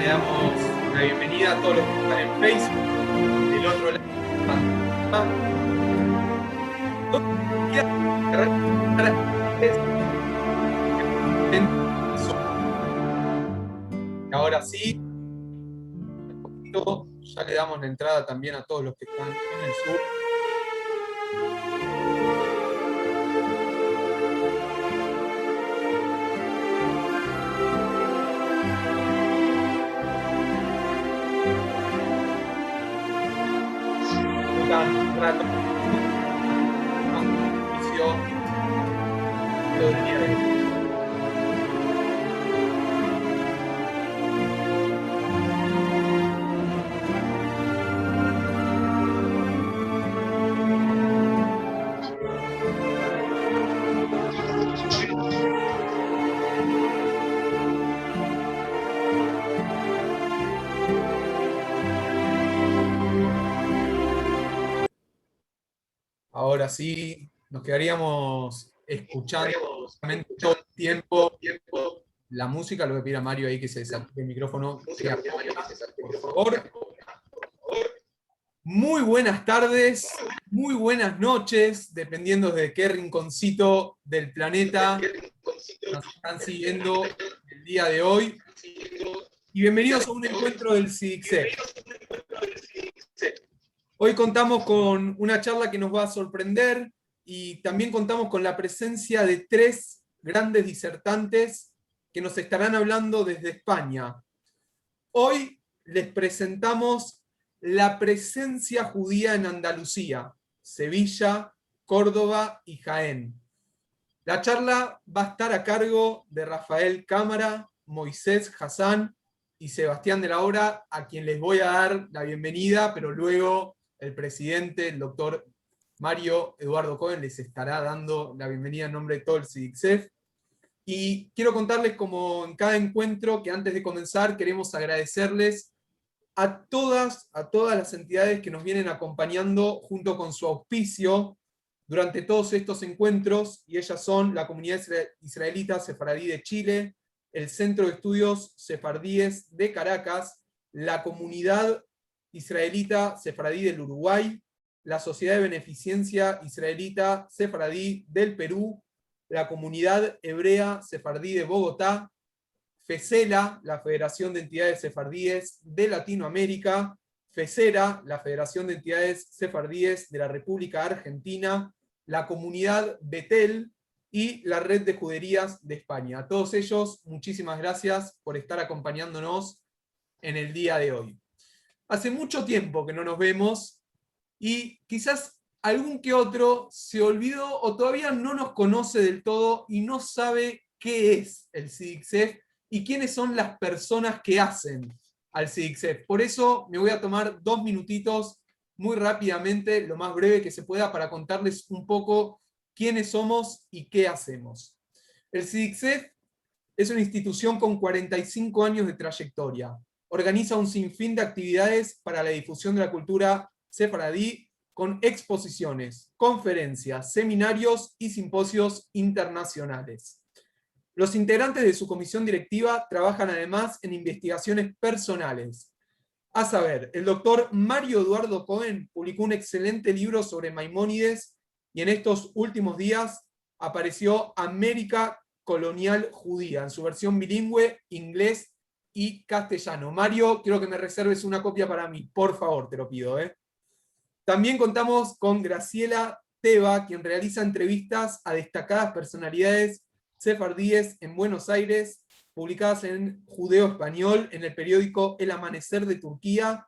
Le damos la bienvenida a todos los que están en Facebook, del otro lado. Ahora sí, ya le damos la entrada también a todos los que están en el sur. Un rato. Inició todo el día de hoy. Ahora sí, nos quedaríamos escuchando todo el tiempo la música. Lo voy a pedir a Mario ahí que se desactive el micrófono. Por favor. Muy buenas tardes, muy buenas noches, dependiendo de qué rinconcito del planeta nos están siguiendo el día de hoy. Y bienvenidos a un encuentro del CIDICSEF. Hoy contamos con una charla que nos va a sorprender y también contamos con la presencia de 3 grandes disertantes que nos estarán hablando desde España. Hoy les presentamos la presencia judía en Andalucía, Sevilla, Córdoba y Jaén. La charla va a estar a cargo de Rafael Cámara, Moisés Hassan y Sebastián de la Obra, a quien les voy a dar la bienvenida, pero luego el presidente, el doctor Mario Eduardo Cohen, les estará dando la bienvenida en nombre de todo el CIDICSEF. Y quiero contarles, como en cada encuentro, que antes de comenzar queremos agradecerles a todas las entidades que nos vienen acompañando junto con su auspicio durante todos estos encuentros, y ellas son la Comunidad Israelita Sefaradí de Chile, el Centro de Estudios Sefardíes de Caracas, la Comunidad Israelita Sefaradí del Uruguay, la Sociedad de Beneficencia Israelita Sefaradí del Perú, la Comunidad Hebrea Sefardí de Bogotá, FESELA, la Federación de Entidades Sefardíes de Latinoamérica, FESERA, la Federación de Entidades Sefardíes de la República Argentina, la Comunidad Betel y la Red de Juderías de España. A todos ellos, muchísimas gracias por estar acompañándonos en el día de hoy. Hace mucho tiempo que no nos vemos y quizás algún que otro se olvidó o todavía no nos conoce del todo y no sabe qué es el CIDICSEF y quiénes son las personas que hacen al CIDICSEF. Por eso me voy a tomar 2 minutitos muy rápidamente, lo más breve que se pueda, para contarles un poco quiénes somos y qué hacemos. El CIDICSEF es una institución con 45 años de trayectoria. Organiza un sinfín de actividades para la difusión de la cultura sefaradí, con exposiciones, conferencias, seminarios y simposios internacionales. Los integrantes de su comisión directiva trabajan además en investigaciones personales. A saber, el doctor Mario Eduardo Cohen publicó un excelente libro sobre Maimónides y en estos últimos días apareció América Colonial Judía, en su versión bilingüe, inglés y castellano. Mario, quiero que me reserves una copia para mí, por favor, te lo pido. También contamos con Graciela Teba, quien realiza entrevistas a destacadas personalidades sefardíes en Buenos Aires, publicadas en Judeo Español, en el periódico El Amanecer de Turquía,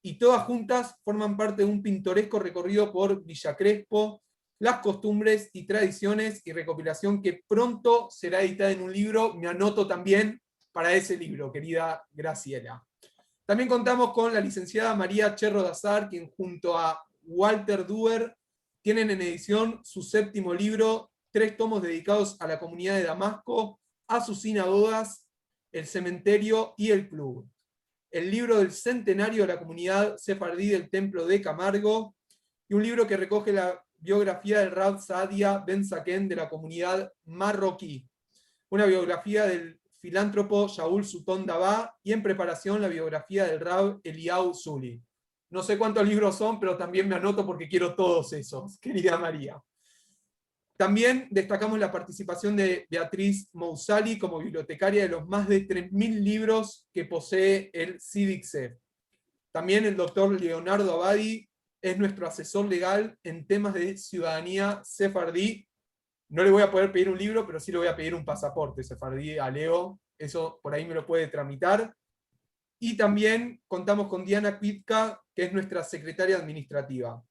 y todas juntas forman parte de un pintoresco recorrido por Villa Crespo, las costumbres y tradiciones, y recopilación que pronto será editada en un libro. Me anoto también para ese libro, querida Graciela. También contamos con la licenciada María Cherro Dazar, quien junto a Walter Duer tienen en edición su 7º libro, 3 tomos dedicados a la comunidad de Damasco, a sus sinagogas, el cementerio y el club. El libro del centenario de la comunidad sefardí del Templo de Camargo, y un libro que recoge la biografía del Rav Saadia Ben Zaken de la comunidad marroquí. Una biografía del filántropo Shaul Sutton Dabá, y en preparación la biografía del Rab Eliyahu Zuli. No sé cuántos libros son, pero también me anoto porque quiero todos esos, querida María. También destacamos la participación de Beatriz Mousali como bibliotecaria de los más de 3.000 libros que posee el CIDICSEF. También el doctor Leonardo Abadi es nuestro asesor legal en temas de ciudadanía sefardí. No le voy a poder pedir un libro, pero sí le voy a pedir un pasaporte sefardí a Leo. Eso por ahí me lo puede tramitar. Y también contamos con Diana Kvitka, que es nuestra secretaria administrativa.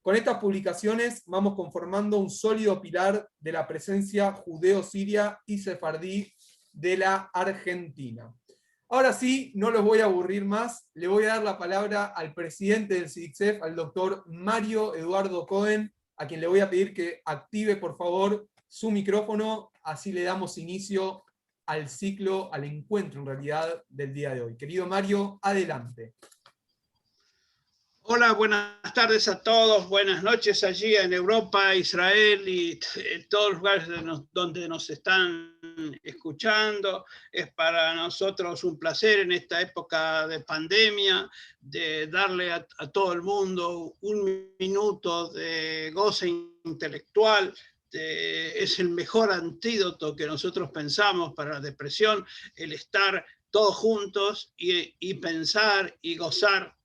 Con estas publicaciones vamos conformando un sólido pilar de la presencia judeo-siria y sefardí de la Argentina. Ahora sí, no los voy a aburrir más, le voy a dar la palabra al presidente del CIDICSEF, al doctor Mario Eduardo Cohen, a quien le voy a pedir que active por favor su micrófono, así le damos inicio al ciclo, al encuentro en realidad del día de hoy. Querido Mario, adelante. Hola, buenas tardes a todos, buenas noches allí en Europa, Israel y en todos los lugares donde nos están escuchando. Es para nosotros un placer en esta época de pandemia de darle a todo el mundo un minuto de goce intelectual. Es el mejor antídoto que nosotros pensamos para la depresión, el estar todos juntos y pensar y gozar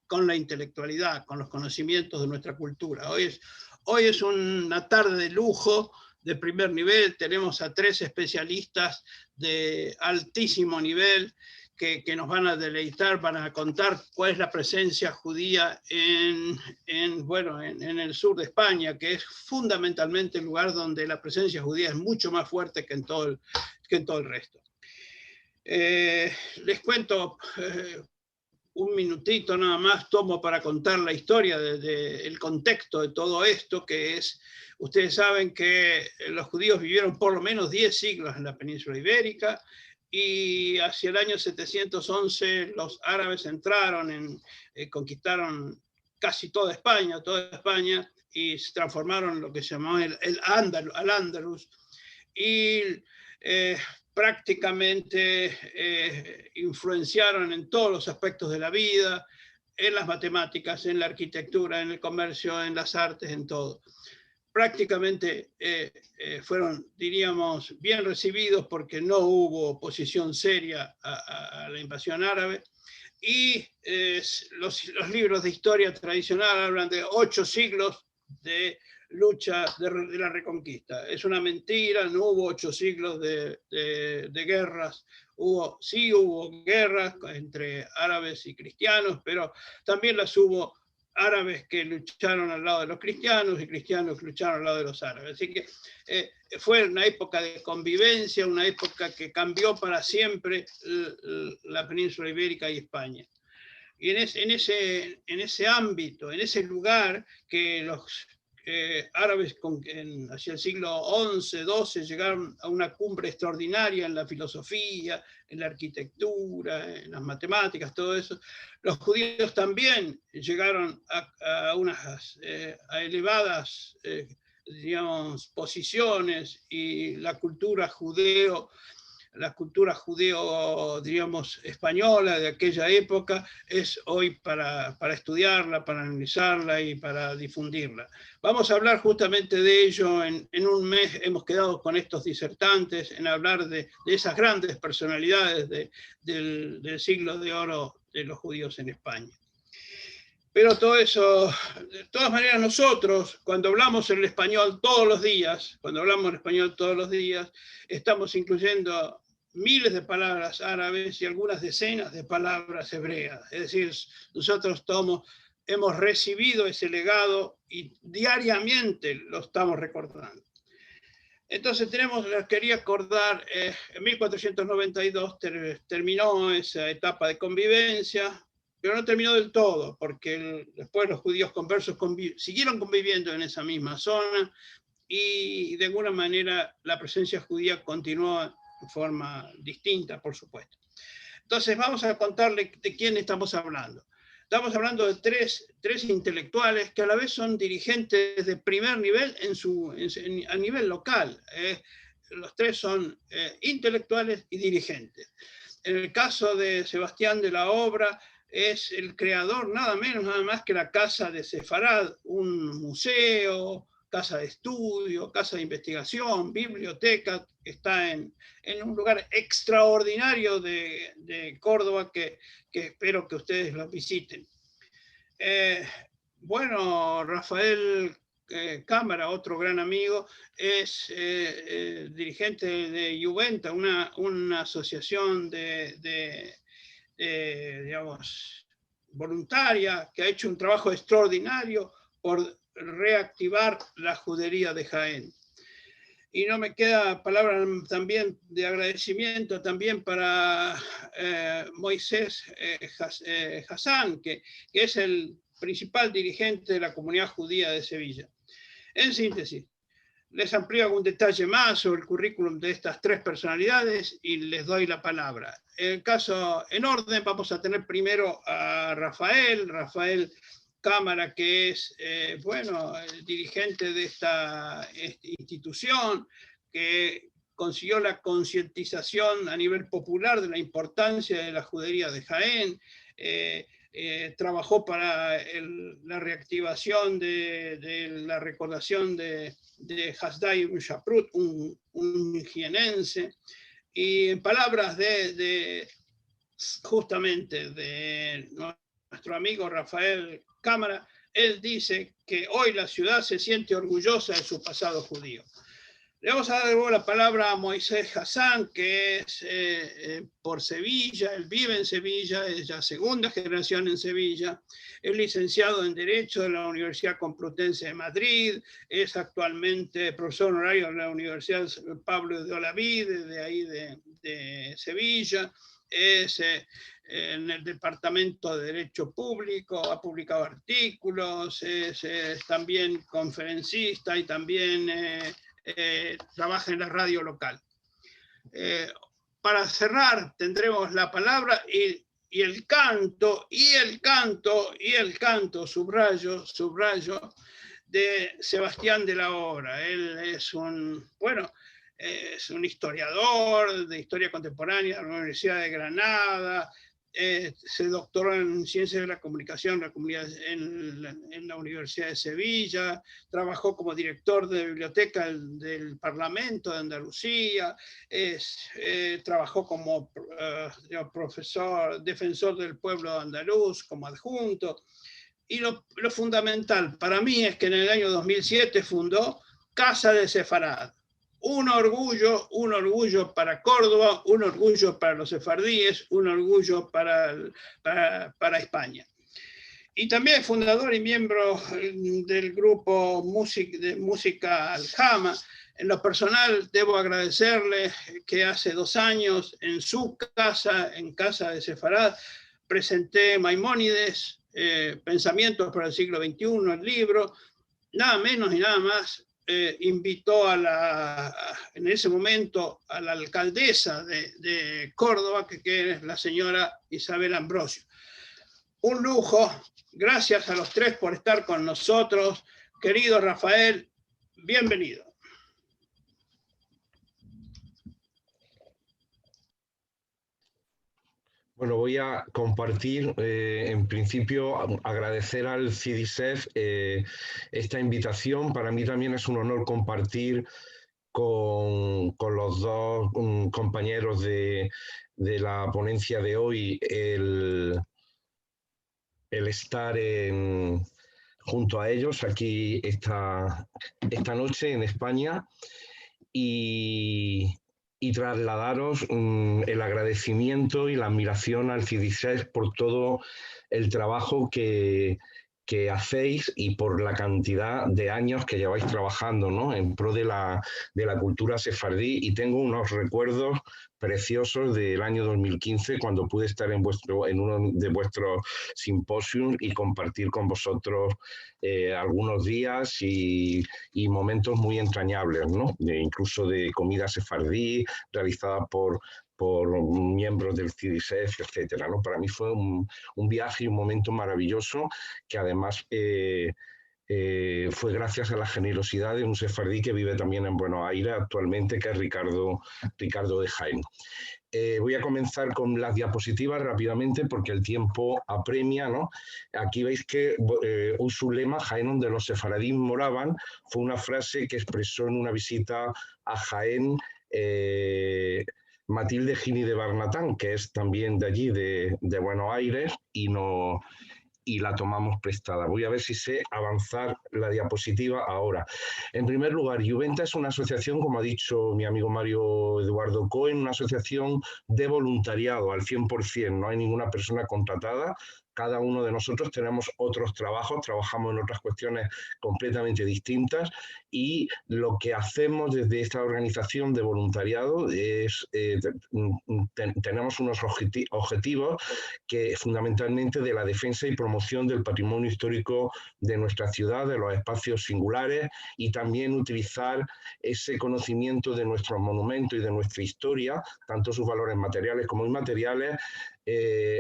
con la intelectualidad, con los conocimientos de nuestra cultura. Hoy es una tarde de lujo, de primer nivel. Tenemos a 3 especialistas de altísimo nivel que nos van a deleitar, van a contar cuál es la presencia judía en el sur de España, que es fundamentalmente el lugar donde la presencia judía es mucho más fuerte que en todo el resto. Les cuento un minutito nada más tomo para contar la historia el contexto de todo esto, que es, ustedes saben que los judíos vivieron por lo menos 10 siglos en la península ibérica, y hacia el año 711 los árabes entraron, conquistaron casi toda España, y se transformaron en lo que se llamó el Al-Ándalus, y prácticamente influenciaron en todos los aspectos de la vida, en las matemáticas, en la arquitectura, en el comercio, en las artes, en todo. Prácticamente fueron, diríamos, bien recibidos porque no hubo oposición seria a la invasión árabe. Y los libros de historia tradicional hablan de 8 siglos de lucha de la reconquista. Es una mentira, no hubo 8 siglos de guerras. Sí hubo guerras entre árabes y cristianos, pero también las hubo árabes que lucharon al lado de los cristianos y cristianos que lucharon al lado de los árabes. Así que fue una época de convivencia, una época que cambió para siempre la península ibérica y España. Y en ese ámbito, en ese lugar que los árabes hacia el siglo XI, XII llegaron a una cumbre extraordinaria en la filosofía, en la arquitectura, en las matemáticas, todo eso. Los judíos también llegaron a elevadas digamos, posiciones, y la cultura judeo, digamos, española de aquella época es hoy para estudiarla, para analizarla y para difundirla. Vamos a hablar justamente de ello en un mes. Hemos quedado con estos disertantes en hablar de esas grandes personalidades del siglo de oro de los judíos en España. Pero todo eso, de todas maneras, nosotros, cuando hablamos el español todos los días, estamos incluyendo miles de palabras árabes y algunas decenas de palabras hebreas. Es decir, nosotros hemos recibido ese legado y diariamente lo estamos recordando. Entonces les quería acordar, en 1492 terminó esa etapa de convivencia, pero no terminó del todo, porque después los judíos conversos siguieron conviviendo en esa misma zona, y de alguna manera la presencia judía continuó de forma distinta, por supuesto. Entonces vamos a contarle de quién estamos hablando. Estamos hablando de tres intelectuales que a la vez son dirigentes de primer nivel a nivel local. los tres son intelectuales y dirigentes. En el caso de Sebastián de la Obra, es el creador nada menos, nada más que la Casa de Sefarad, un museo, casa de estudio, casa de investigación, biblioteca, que está en un lugar extraordinario de Córdoba que espero que ustedes lo visiten. Bueno, Rafael Cámara, otro gran amigo, es dirigente de Juventa, una asociación digamos, voluntaria que ha hecho un trabajo extraordinario por reactivar la judería de Jaén. Y no me queda palabra también de agradecimiento también para Moisés Hassan, que es el principal dirigente de la comunidad judía de Sevilla. En síntesis, les amplío algún detalle más sobre el currículum de estas tres personalidades y les doy la palabra. En caso, en orden, vamos a tener primero a Rafael Cámara, que es, bueno, el dirigente de esta institución, que consiguió la concientización a nivel popular de la importancia de la judería de Jaén, trabajó para la reactivación de la recordación de Hasdai Shaprut, un jienense, y en palabras justamente de nuestro amigo Rafael Cámara, él dice que hoy la ciudad se siente orgullosa de su pasado judío. Le vamos a dar luego la palabra a Moisés Hassan, que es por Sevilla, él vive en Sevilla, es ya segunda generación en Sevilla, es licenciado en Derecho de la Universidad Complutense de Madrid, es actualmente profesor honorario de la Universidad Pablo de Olavide, de ahí de Sevilla, es en el Departamento de Derecho Público, ha publicado artículos, es también conferencista y también trabaja en la radio local. Para cerrar tendremos la palabra y el canto, subrayo, de Sebastián de la Obra. Él es es un historiador de historia contemporánea de la Universidad de Granada, se doctoró en Ciencias de la Comunicación en la Universidad de Sevilla, trabajó como director de biblioteca del Parlamento de Andalucía, trabajó como profesor, defensor del pueblo andaluz, como adjunto, y lo fundamental para mí es que en el año 2007 fundó Casa de Sefarad. Un orgullo para Córdoba, un orgullo para los sefardíes, un orgullo para España. Y también fundador y miembro del grupo de música Aljama. En lo personal debo agradecerle que hace 2 años en su casa, en Casa de Sefarad, presenté Maimónides, Pensamientos para el siglo XXI, el libro, nada menos y nada más. Invitó en ese momento a la alcaldesa de Córdoba, que es la señora Isabel Ambrosio. Un lujo, gracias a los tres por estar con nosotros. Querido Rafael, bienvenido. Bueno, voy a compartir, en principio, agradecer al CIDISEF esta invitación. Para mí también es un honor compartir con los dos compañeros de la ponencia de hoy el estar junto a ellos aquí esta noche en España y trasladaros el agradecimiento y la admiración al CIDISEF por todo el trabajo que hacéis y por la cantidad de años que lleváis trabajando, ¿no?, en pro de la cultura sefardí. Y tengo unos recuerdos preciosos del año 2015 cuando pude estar en uno de vuestros simposios y compartir con vosotros algunos días y momentos muy entrañables, ¿no?, incluso de comida sefardí realizada por miembros del CIDISEF, etcétera, ¿no? Para mí fue un viaje y un momento maravilloso que además fue gracias a la generosidad de un sefardí que vive también en Buenos Aires actualmente, que es Ricardo de Jaén. Voy a comenzar con las diapositivas rápidamente porque el tiempo apremia, ¿no? Aquí veis que su lema, Jaén donde los sefaradíes moraban, fue una frase que expresó en una visita a Jaén Matilde Gini de Barnatán, que es también de allí, de Buenos Aires, y la tomamos prestada. Voy a ver si sé avanzar la diapositiva ahora. En primer lugar, Juventa es una asociación, como ha dicho mi amigo Mario Eduardo Cohen, una asociación de voluntariado al 100%, no hay ninguna persona contratada. Cada uno de nosotros tenemos otros trabajos, trabajamos en otras cuestiones completamente distintas y lo que hacemos desde esta organización de voluntariado es, tenemos unos objetivos que fundamentalmente de la defensa y promoción del patrimonio histórico de nuestra ciudad, de los espacios singulares y también utilizar ese conocimiento de nuestros monumentos y de nuestra historia, tanto sus valores materiales como inmateriales,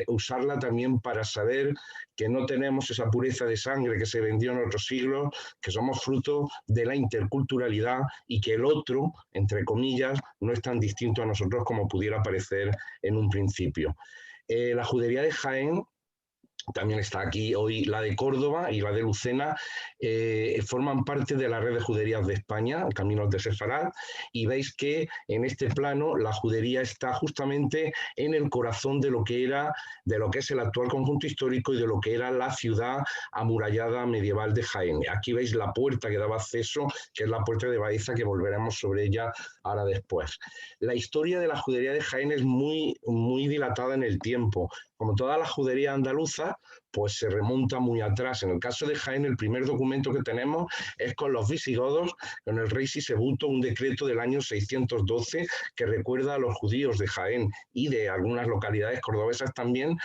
usarla también para saber que no tenemos esa pureza de sangre que se vendió en otros siglos, que somos fruto de la interculturalidad y que el otro, entre comillas, no es tan distinto a nosotros como pudiera parecer en un principio. La Judería de Jaén, también está aquí hoy la de Córdoba y la de Lucena, forman parte de la red de juderías de España, Caminos de Sefarad, y veis que en este plano la judería está justamente en el corazón de lo que es el actual conjunto histórico y de lo que era la ciudad amurallada medieval de Jaén. Aquí veis la puerta que daba acceso, que es la puerta de Baeza, que volveremos sobre ella ahora después. La historia de la judería de Jaén es muy, muy dilatada en el tiempo. Como toda la judería andaluza, pues se remonta muy atrás. En el caso de Jaén, el primer documento que tenemos es con los visigodos, con el rey Sisebuto, un decreto del año 612 que recuerda a los judíos de Jaén y de algunas localidades cordobesas también,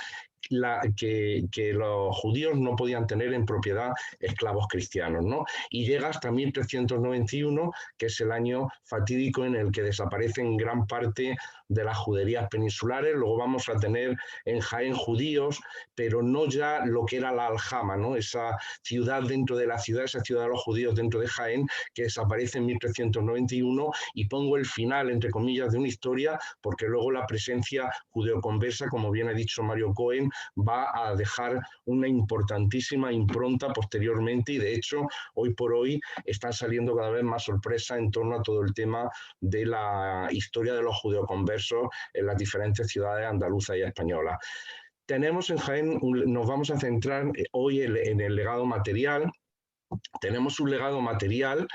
que los judíos no podían tener en propiedad esclavos cristianos, ¿no? Y llega hasta 1391, que es el año fatídico en el que desaparecen gran parte de las juderías peninsulares. Luego vamos a tener en Jaén judíos, pero no ya lo que era la Aljama, ¿no? Esa ciudad dentro de la ciudad, esa ciudad de los judíos dentro de Jaén, que desaparece en 1391, y pongo el final, entre comillas, de una historia, porque luego la presencia judeoconversa, como bien ha dicho Mario Cohen, va a dejar una importantísima impronta posteriormente, y de hecho hoy por hoy están saliendo cada vez más sorpresas en torno a todo el tema de la historia de los judeoconversos en las diferentes ciudades andaluzas y españolas. Tenemos en Jaén, nos vamos a centrar hoy en el legado material. Tenemos un legado material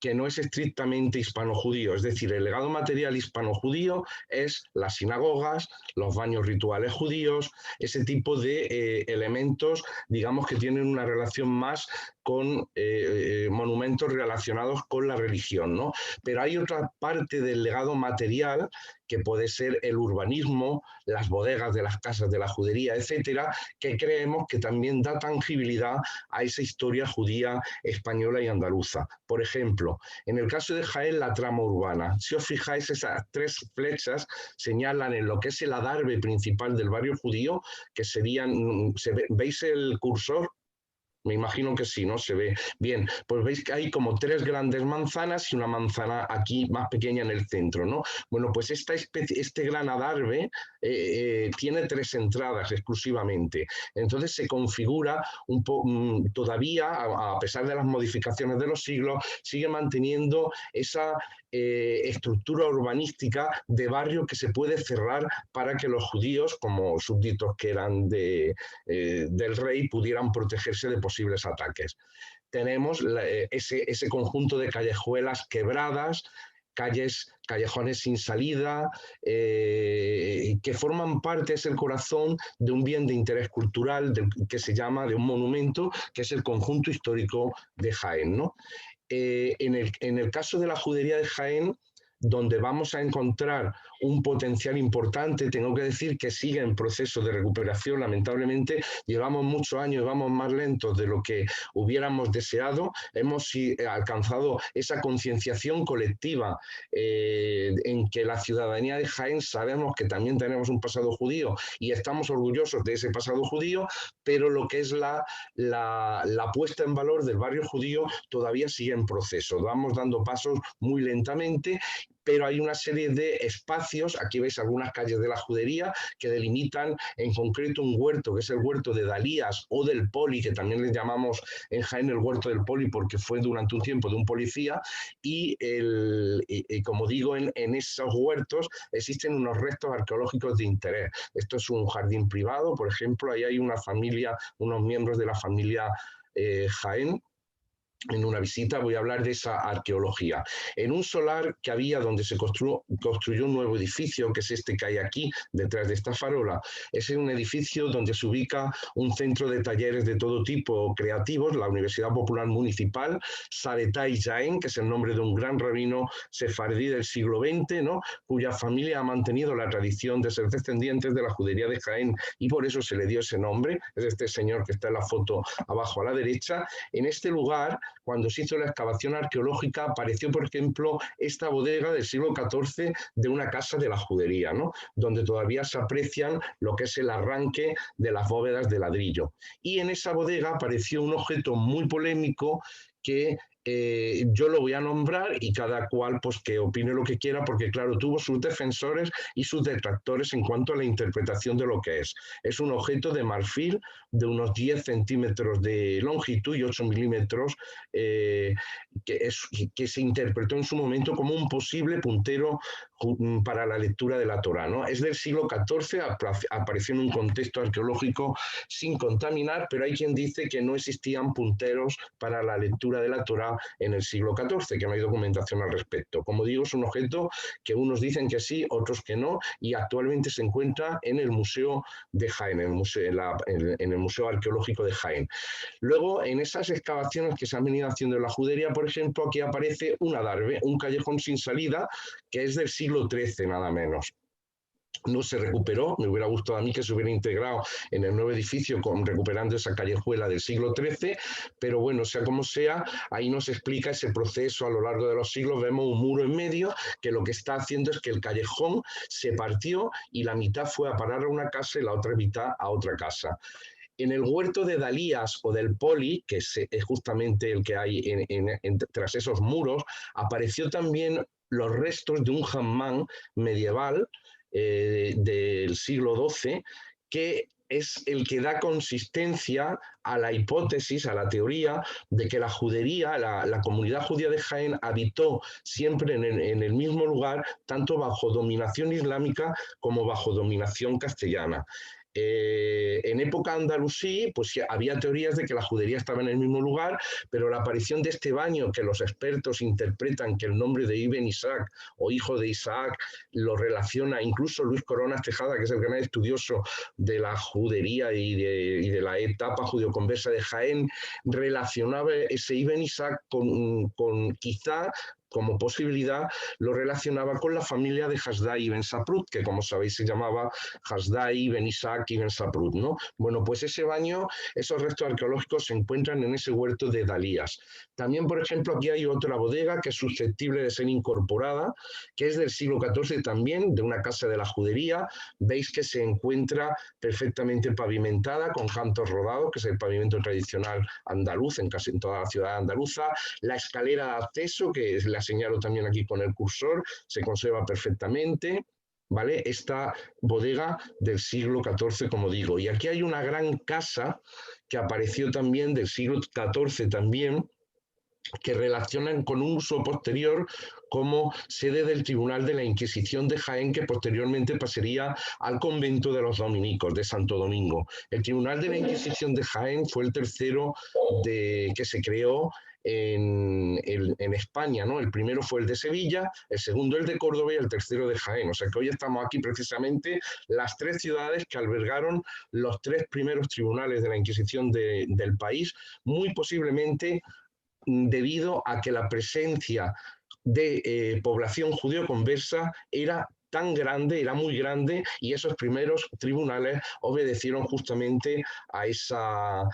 que no es estrictamente hispano-judío, es decir, el legado material hispano-judío es las sinagogas, los baños rituales judíos, ese tipo de elementos, digamos, que tienen una relación más con monumentos relacionados con la religión, ¿no? Pero hay otra parte del legado material que puede ser el urbanismo, las bodegas de las casas de la judería, etcétera, que creemos que también da tangibilidad a esa historia judía española y andaluza. Por ejemplo, en el caso de Jaén, la trama urbana. Si os fijáis, esas tres flechas señalan en lo que es el adarve principal del barrio judío, que serían, ¿veis el cursor? Me imagino que sí, ¿no? Se ve bien. Pues veis que hay como tres grandes manzanas y una manzana aquí más pequeña en el centro, ¿no? Bueno, pues este gran adarve tiene tres entradas exclusivamente. Entonces se configura todavía, a pesar de las modificaciones de los siglos, sigue manteniendo esa estructura urbanística de barrio que se puede cerrar para que los judíos, como súbditos que eran del rey, pudieran protegerse de posibles ataques. Tenemos ese conjunto de callejuelas quebradas, callejones sin salida, que forman parte, es el corazón de un bien de interés cultural que se llama, de un monumento, que es el conjunto histórico de Jaén, ¿no? En el caso de la judería de Jaén, donde vamos a encontrar un potencial importante. Tengo que decir que sigue en proceso de recuperación, lamentablemente. Llevamos muchos años, vamos más lentos de lo que hubiéramos deseado. Hemos alcanzado esa concienciación colectiva en que la ciudadanía de Jaén sabemos que también tenemos un pasado judío y estamos orgullosos de ese pasado judío, pero lo que es la puesta en valor del barrio judío todavía sigue en proceso. Vamos dando pasos muy lentamente, pero hay una serie de espacios, aquí veis algunas calles de la Judería, que delimitan en concreto un huerto, que es el huerto de Dalías o del Poli, que también le llamamos en Jaén el huerto del Poli porque fue durante un tiempo de un policía, y como digo, en esos huertos existen unos restos arqueológicos de interés. Esto es un jardín privado, por ejemplo, ahí hay una familia, unos miembros de la familia Jaén. En una visita voy a hablar de esa arqueología. En un solar que había donde se construyó un nuevo edificio, que es este que hay aquí, detrás de esta farola, es un edificio donde se ubica un centro de talleres de todo tipo creativos, la Universidad Popular Municipal, Saretai Jaén, que es el nombre de un gran rabino sefardí del siglo XX, ¿no?, cuya familia ha mantenido la tradición de ser descendientes de la judería de Jaén y por eso se le dio ese nombre. Es este señor que está en la foto abajo a la derecha. En este lugar, cuando se hizo la excavación arqueológica, apareció, por ejemplo, esta bodega del siglo XIV de una casa de la judería, ¿no?, donde todavía se aprecian lo que es el arranque de las bóvedas de ladrillo. Y en esa bodega apareció un objeto muy polémico que yo lo voy a nombrar y cada cual pues que opine lo que quiera, porque claro, tuvo sus defensores y sus detractores en cuanto a la interpretación de lo que es. Es un objeto de marfil de unos 10 centímetros de longitud y 8 milímetros que se interpretó en su momento como un posible puntero para la lectura de la Torá, ¿no? Es del siglo XIV, apareció en un contexto arqueológico sin contaminar, pero hay quien dice que no existían punteros para la lectura de la Torá en el siglo XIV, que no hay documentación al respecto. Como digo, es un objeto que unos dicen que sí, otros que no, y actualmente se encuentra en el Museo de Jaén, en el Museo Arqueológico de Jaén. Luego, en esas excavaciones que se han venido haciendo en la Judería, por ejemplo, aquí aparece un adarve, un callejón sin salida, que es del siglo XIII, nada menos. No se recuperó, me hubiera gustado a mí que se hubiera integrado en el nuevo edificio recuperando esa callejuela del siglo XIII, pero bueno, sea como sea, ahí nos explica ese proceso a lo largo de los siglos. Vemos un muro en medio que lo que está haciendo es que el callejón se partió y la mitad fue a parar a una casa y la otra mitad a otra casa. En el huerto de Dalías o del Poli, que es justamente el que hay tras esos muros, apareció también los restos de un hammam medieval del siglo XII, que es el que da consistencia a la hipótesis, a la teoría de que la judería, la comunidad judía de Jaén habitó siempre en el mismo lugar, tanto bajo dominación islámica como bajo dominación castellana. En época andalusí, pues había teorías de que la judería estaba en el mismo lugar, pero la aparición de este baño, que los expertos interpretan que el nombre de Ibn Isaac o hijo de Isaac lo relaciona, incluso Luis Coronas Tejada, que es el gran estudioso de la judería y de la etapa judeoconversa de Jaén, relacionaba ese Ibn Isaac con quizá, como posibilidad, lo relacionaba con la familia de Hasdai ibn Saprut, que como sabéis se llamaba Hasdai ibn Isaac ibn Saprut, ¿no? Bueno, pues ese baño, esos restos arqueológicos se encuentran en ese huerto de Dalías. También, por ejemplo, aquí hay otra bodega que es susceptible de ser incorporada, que es del siglo XIV también, de una casa de la judería. Veis que se encuentra perfectamente pavimentada con cantos rodados, que es el pavimento tradicional andaluz en casi en toda la ciudad andaluza. La escalera de acceso, que es la señalo también aquí con el cursor, se conserva perfectamente, ¿vale? Esta bodega del siglo XIV, como digo. Y aquí hay una gran casa que apareció también del siglo XIV también, que relacionan con un uso posterior como sede del Tribunal de la Inquisición de Jaén, que posteriormente pasaría al convento de los dominicos de Santo Domingo. El Tribunal de la Inquisición de Jaén fue el tercero que se creó en España, ¿no? El primero fue el de Sevilla, el segundo el de Córdoba y el tercero de Jaén. O sea que hoy estamos aquí precisamente las tres ciudades que albergaron los tres primeros tribunales de la Inquisición del país, muy posiblemente debido a que la presencia de población judío-conversa era tan grande, era muy grande, y esos primeros tribunales obedecieron justamente a esa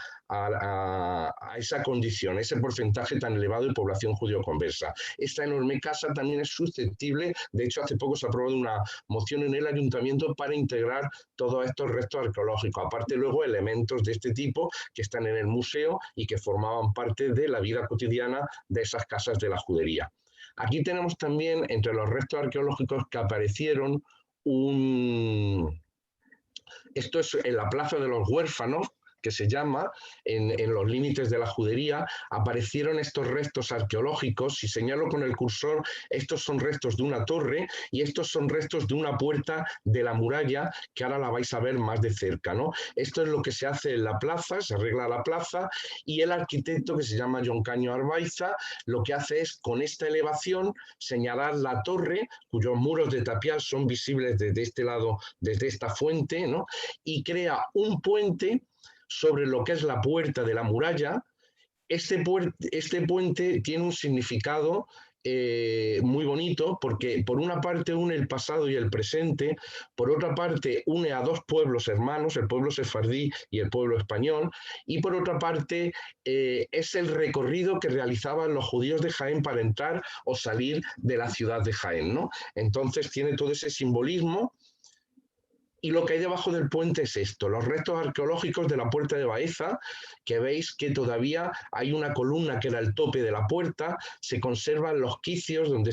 condición, ese porcentaje tan elevado de población judío-conversa. Esta enorme casa también es susceptible, de hecho hace poco se ha aprobado una moción en el ayuntamiento para integrar todos estos restos arqueológicos, aparte luego elementos de este tipo que están en el museo y que formaban parte de la vida cotidiana de esas casas de la judería. Aquí tenemos también, entre los restos arqueológicos que aparecieron, esto es en la Plaza de los Huérfanos, que se llama, en los límites de la judería, aparecieron estos restos arqueológicos. Si señalo con el cursor, estos son restos de una torre y estos son restos de una puerta de la muralla, que ahora la vais a ver más de cerca, ¿no? Esto es lo que se hace en la plaza, se arregla la plaza, y el arquitecto, que se llama John Caño Arbaiza, lo que hace es, con esta elevación, señalar la torre, cuyos muros de tapial son visibles desde este lado, desde esta fuente, ¿no? Y crea un puente sobre lo que es la puerta de la muralla. Este puente tiene un significado muy bonito, porque por una parte une el pasado y el presente, por otra parte une a dos pueblos hermanos, el pueblo sefardí y el pueblo español, y por otra parte es el recorrido que realizaban los judíos de Jaén para entrar o salir de la ciudad de Jaén, ¿no? Entonces tiene todo ese simbolismo. Y lo que hay debajo del puente es esto, los restos arqueológicos de la puerta de Baeza, que veis que todavía hay una columna que era el tope de la puerta, se conservan los quicios donde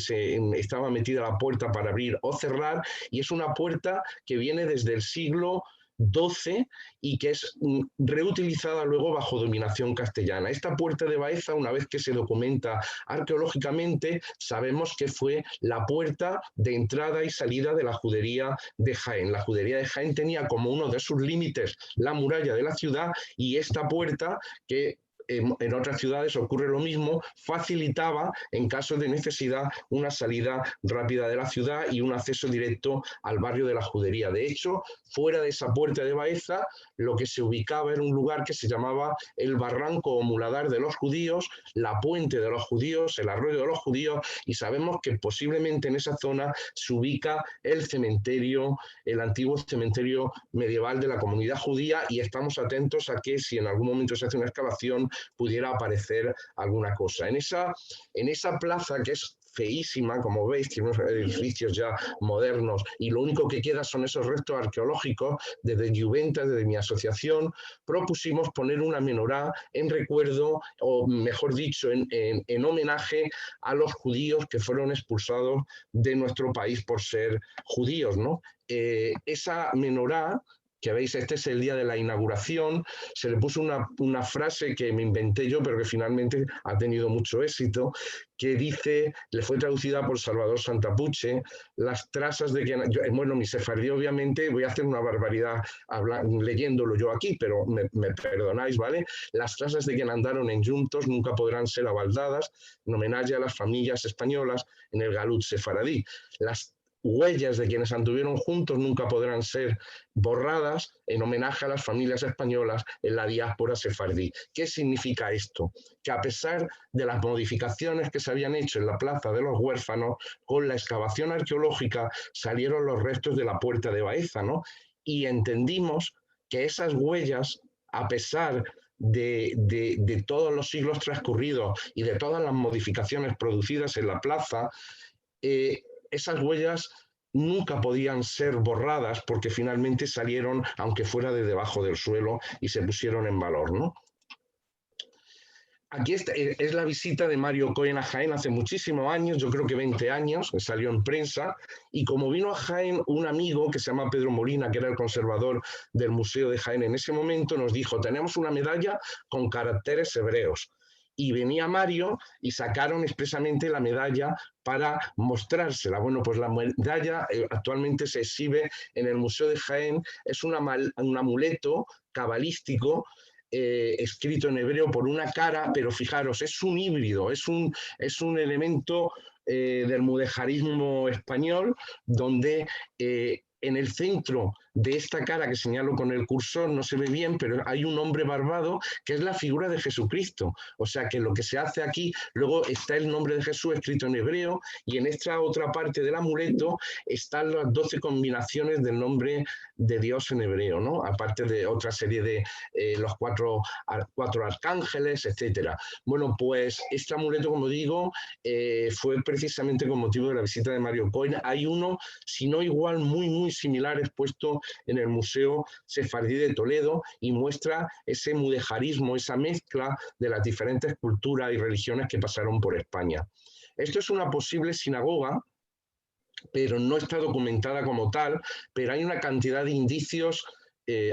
estaba metida la puerta para abrir o cerrar, y es una puerta que viene desde el siglo XII y que es reutilizada luego bajo dominación castellana. Esta puerta de Baeza, una vez que se documenta arqueológicamente, sabemos que fue la puerta de entrada y salida de la judería de Jaén. La judería de Jaén tenía como uno de sus límites la muralla de la ciudad, y esta puerta, que en otras ciudades ocurre lo mismo, facilitaba en caso de necesidad una salida rápida de la ciudad y un acceso directo al barrio de la judería. De hecho, fuera de esa puerta de Baeza, lo que se ubicaba era un lugar que se llamaba el Barranco o Muladar de los Judíos, la Puente de los Judíos, el Arroyo de los Judíos, y sabemos que posiblemente en esa zona se ubica el cementerio, el antiguo cementerio medieval de la comunidad judía, y estamos atentos a que si en algún momento se hace una excavación pudiera aparecer alguna cosa. En esa plaza, que es feísima, como veis, tiene unos edificios ya modernos, y lo único que queda son esos restos arqueológicos. Desde Juventa, desde mi asociación, propusimos poner una menorá en recuerdo, o mejor dicho, en homenaje a los judíos que fueron expulsados de nuestro país por ser judíos, ¿no? Esa menorá, que veis, este es el día de la inauguración, se le puso una frase que me inventé yo, pero que finalmente ha tenido mucho éxito, que dice, le fue traducida por Salvador Santapuche, las trazas de quien... Bueno, mi sefardí, obviamente, voy a hacer una barbaridad leyéndolo yo aquí, pero me perdonáis, ¿vale? Las trazas de quien andaron en juntos nunca podrán ser abaldadas, en homenaje a las familias españolas en el Galut sefaradí. Las huellas de quienes anduvieron juntos nunca podrán ser borradas, en homenaje a las familias españolas en la diáspora sefardí. ¿Qué significa esto? Que a pesar de las modificaciones que se habían hecho en la Plaza de los Huérfanos, con la excavación arqueológica salieron los restos de la Puerta de Baeza, ¿no? Y entendimos que esas huellas, a pesar de todos los siglos transcurridos y de todas las modificaciones producidas en la plaza, esas huellas nunca podían ser borradas, porque finalmente salieron, aunque fuera de debajo del suelo, y se pusieron en valor, ¿no? Aquí es la visita de Mario Cohen a Jaén hace muchísimos años, yo creo que 20 años, que salió en prensa, y como vino a Jaén un amigo que se llama Pedro Molina, que era el conservador del Museo de Jaén en ese momento, nos dijo, tenemos una medalla con caracteres hebreos. Y venía Mario y sacaron expresamente la medalla para mostrársela. Bueno, pues la medalla actualmente se exhibe en el Museo de Jaén, es un amuleto cabalístico escrito en hebreo por una cara, pero fijaros, es un híbrido, es un elemento del mudejarismo español, donde en el centro de esta cara que señalo con el cursor, no se ve bien, pero hay un hombre barbado que es la figura de Jesucristo. O sea que lo que se hace aquí, luego está el nombre de Jesús escrito en hebreo, y en esta otra parte del amuleto están las 12 combinaciones del nombre de Dios en hebreo, ¿no? Aparte de otra serie de los cuatro arcángeles, etcétera. Bueno, pues este amuleto, como digo, fue precisamente con motivo de la visita de Mario Cohen. Hay uno, si no igual, muy similar, expuesto en el Museo Sefardí de Toledo, y muestra ese mudejarismo, esa mezcla de las diferentes culturas y religiones que pasaron por España. Esto es una posible sinagoga, pero no está documentada como tal, pero hay una cantidad de indicios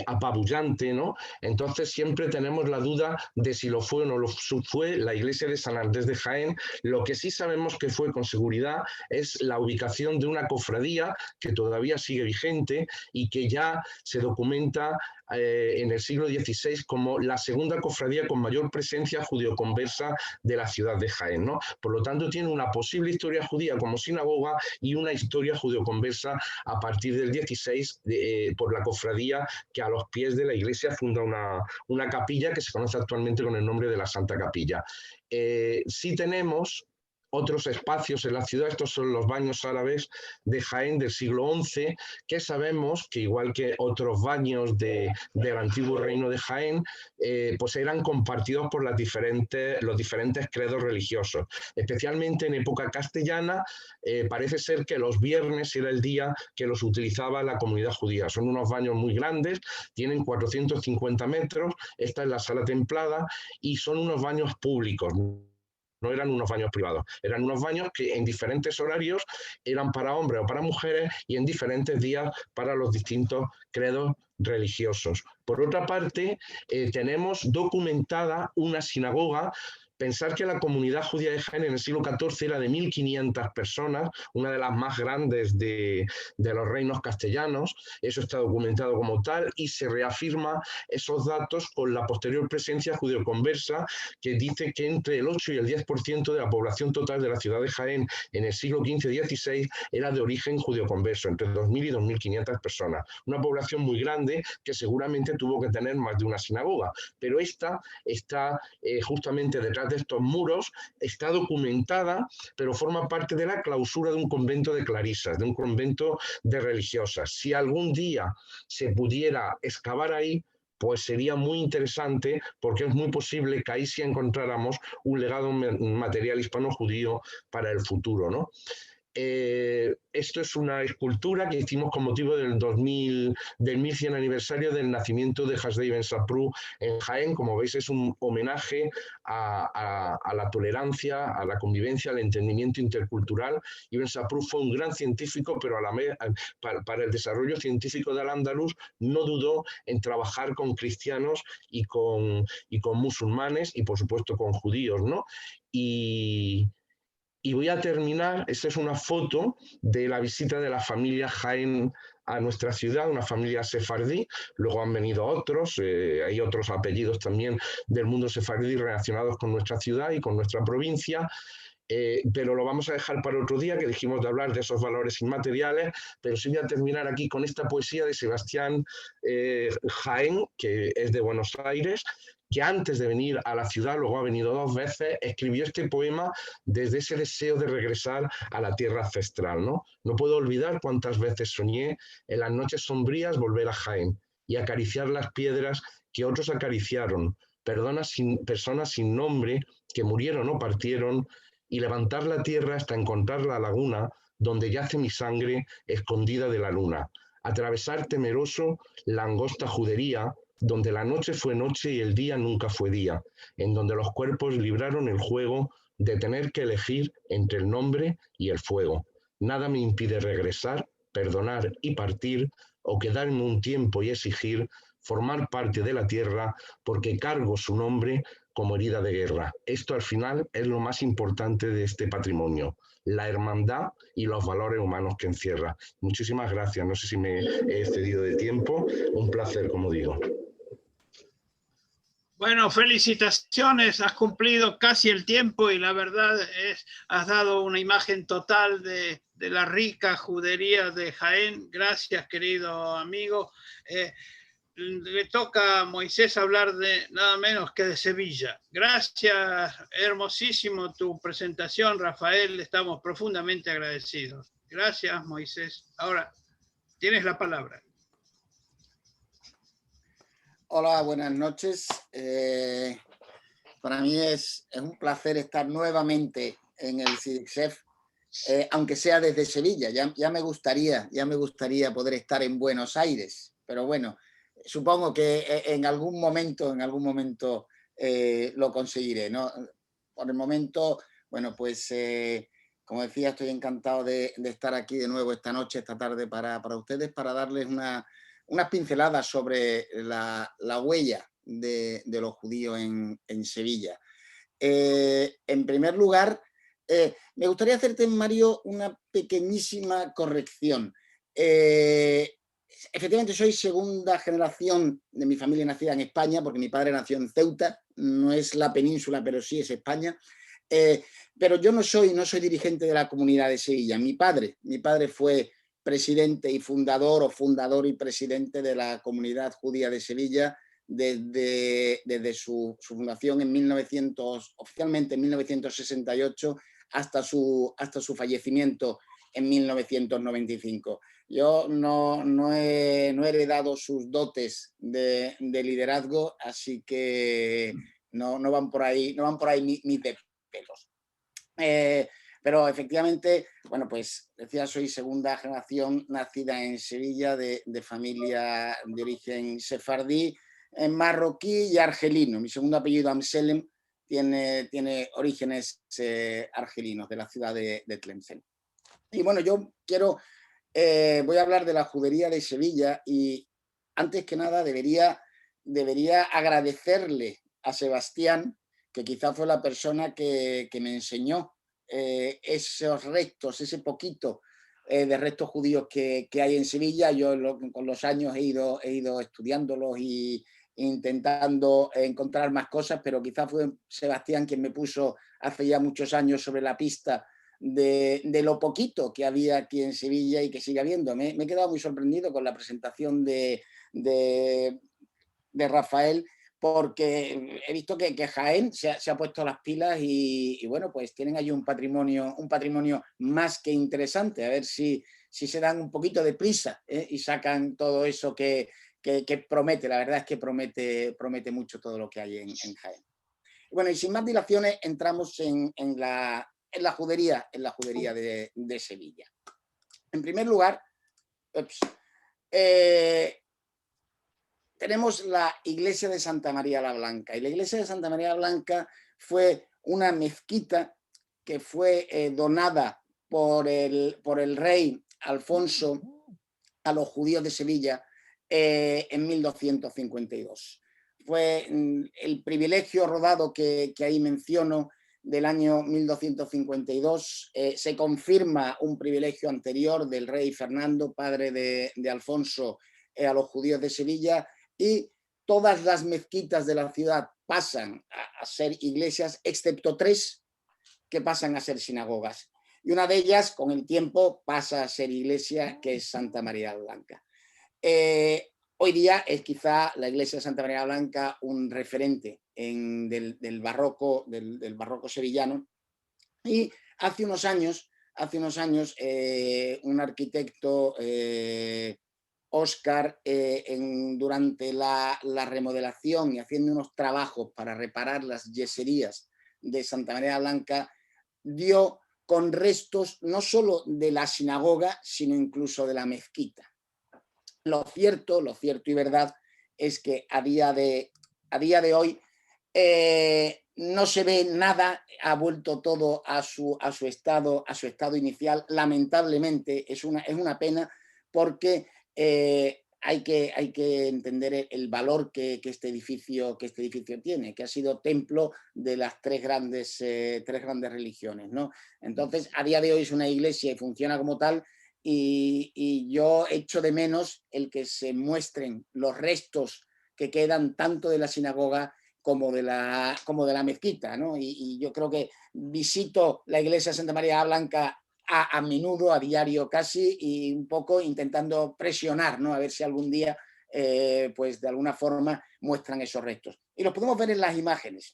apabullante, ¿no? Entonces siempre tenemos la duda de si lo fue o no lo fue la iglesia de San Andrés de Jaén. Lo que sí sabemos que fue con seguridad es la ubicación de una cofradía que todavía sigue vigente y que ya se documenta en el siglo XVI como la segunda cofradía con mayor presencia judeoconversa de la ciudad de Jaén, ¿no? Por lo tanto, tiene una posible historia judía como sinagoga y una historia judeoconversa a partir del XVI por la cofradía que a los pies de la iglesia funda una capilla que se conoce actualmente con el nombre de la Santa Capilla. Sí tenemos otros espacios en la ciudad, estos son los baños árabes de Jaén del siglo XI, que sabemos que igual que otros baños del antiguo reino de Jaén, pues eran compartidos por los diferentes credos religiosos. Especialmente en época castellana, parece ser que los viernes era el día que los utilizaba la comunidad judía. Son unos baños muy grandes, tienen 450 metros, esta es la sala templada, y son unos baños públicos. No eran unos baños privados, eran unos baños que en diferentes horarios eran para hombres o para mujeres y en diferentes días para los distintos credos religiosos. Por otra parte, tenemos documentada una sinagoga. Pensar que la comunidad judía de Jaén en el siglo XIV era de 1.500 personas, una de las más grandes de los reinos castellanos. Eso está documentado como tal y se reafirma esos datos con la posterior presencia judeoconversa, que dice que entre el 8 y el 10% de la población total de la ciudad de Jaén en el siglo XV y XVI era de origen judeoconverso, entre 2.000 y 2.500 personas. Una población muy grande que seguramente tuvo que tener más de una sinagoga, pero esta está justamente detrás de estos muros, está documentada, pero forma parte de la clausura de un convento de clarisas, de un convento de religiosas. Si algún día se pudiera excavar ahí, pues sería muy interesante, porque es muy posible que ahí sí encontráramos un legado material hispano-judío para el futuro, ¿no? Esto es una escultura que hicimos con motivo del 1100 aniversario del nacimiento de Hasdai Ben Saprou en Jaén. Como veis, es un homenaje a la tolerancia, a la convivencia, al entendimiento intercultural. Y Ben Saprou fue un gran científico, pero para el desarrollo científico de Al-Ándalus no dudó en trabajar con cristianos y con musulmanes y, por supuesto, con judíos, ¿no? Y voy a terminar, esta es una foto de la visita de la familia Jaén a nuestra ciudad, una familia sefardí. Luego han venido otros, hay otros apellidos también del mundo sefardí relacionados con nuestra ciudad y con nuestra provincia. Pero lo vamos a dejar para otro día, que dijimos de hablar de esos valores inmateriales, pero sí voy a terminar aquí con esta poesía de Sebastián Jaén, que es de Buenos Aires, que antes de venir a la ciudad, luego ha venido 2 veces, escribió este poema desde ese deseo de regresar a la tierra ancestral, ¿no? No puedo olvidar cuántas veces soñé en las noches sombrías volver a Jaén y acariciar las piedras que otros acariciaron, personas sin nombre que murieron o partieron, y levantar la tierra hasta encontrar la laguna donde yace mi sangre escondida de la luna. Atravesar temeroso la angosta judería, donde la noche fue noche y el día nunca fue día, en donde los cuerpos libraron el juego de tener que elegir entre el nombre y el fuego. Nada me impide regresar, perdonar y partir, o quedarme un tiempo y exigir formar parte de la tierra, porque cargo su nombre como herida de guerra. Esto al final es lo más importante de este patrimonio, la hermandad y los valores humanos que encierra. Muchísimas gracias, no sé si me he excedido de tiempo, un placer, como digo. Bueno, felicitaciones, has cumplido casi el tiempo y la verdad es, has dado una imagen total de de la rica judería de Jaén. Gracias, querido amigo. Le toca a Moisés hablar de nada menos que de Sevilla. Gracias, hermosísimo tu presentación, Rafael. Estamos profundamente agradecidos. Gracias, Moisés. Ahora tienes la palabra. Hola, buenas noches. Para mí es un placer estar nuevamente en el CIDICSEF, aunque sea desde Sevilla. Ya me gustaría poder estar en Buenos Aires, pero bueno, supongo que en algún momento lo conseguiré, ¿no? Por el momento, bueno, pues como decía, estoy encantado de estar aquí de nuevo esta noche, esta tarde para ustedes, para darles unas pinceladas sobre la huella de los judíos en Sevilla. En primer lugar, me gustaría hacerte, Mario, una pequeñísima corrección. Efectivamente, soy segunda generación de mi familia nacida en España, porque mi padre nació en Ceuta, no es la península, pero sí es España. Pero yo no soy dirigente de la comunidad de Sevilla. Mi padre fue presidente y fundador y presidente de la comunidad judía de Sevilla desde su fundación oficialmente en 1968 hasta su fallecimiento en 1995. Yo no he heredado sus dotes de liderazgo, así que no van por ahí mis pelos. Pero efectivamente, bueno, pues decía, soy segunda generación nacida en Sevilla de familia de origen sefardí, marroquí y argelino. Mi segundo apellido, Amselem, tiene orígenes argelinos, de la ciudad de Tlemcen. Y bueno, yo voy a hablar de la judería de Sevilla, y antes que nada debería agradecerle a Sebastián, que quizá fue la persona que me enseñó esos restos, ese poquito de restos judíos que hay en Sevilla. Yo con los años he ido estudiándolos y intentando encontrar más cosas, pero quizá fue Sebastián quien me puso hace ya muchos años sobre la pista de lo poquito que había aquí en Sevilla y que sigue habiendo. Me he quedado muy sorprendido con la presentación de Rafael, porque he visto que Jaén se ha puesto las pilas y bueno, pues tienen ahí un patrimonio más que interesante. A ver si se dan un poquito de prisa y sacan todo eso que promete. La verdad es que promete mucho todo lo que hay en Jaén. Bueno, y sin más dilaciones entramos en la judería de Sevilla. En primer lugar, tenemos la iglesia de Santa María la Blanca. Y la iglesia de Santa María la Blanca fue una mezquita que fue donada por el rey Alfonso a los judíos de Sevilla en 1252. Fue el privilegio rodado que ahí menciono del año 1252. Se confirma un privilegio anterior del rey Fernando, padre de Alfonso, a los judíos de Sevilla, y todas las mezquitas de la ciudad pasan a ser iglesias, excepto 3 que pasan a ser sinagogas. Y una de ellas, con el tiempo, pasa a ser iglesia, que es Santa María la Blanca. Hoy día es quizá la iglesia de Santa María la Blanca un referente del barroco sevillano. Y hace unos años un arquitecto, Óscar, durante la remodelación y haciendo unos trabajos para reparar las yeserías de Santa María la Blanca, dio con restos no solo de la sinagoga, sino incluso de la mezquita. Lo cierto y verdad es que a día de hoy no se ve nada, ha vuelto todo a su estado inicial. Lamentablemente es una pena, porque hay que entender el valor que este edificio tiene, que ha sido templo de las tres grandes religiones, ¿no? Entonces, a día de hoy es una iglesia y funciona como tal, y yo echo de menos el que se muestren los restos que quedan tanto de la sinagoga como de la mezquita, ¿no? Y yo creo que visito la iglesia de Santa María la Blanca a menudo, a diario casi, y un poco intentando presionar, ¿no? A ver si algún día, pues de alguna forma muestran esos restos. Y los podemos ver en las imágenes.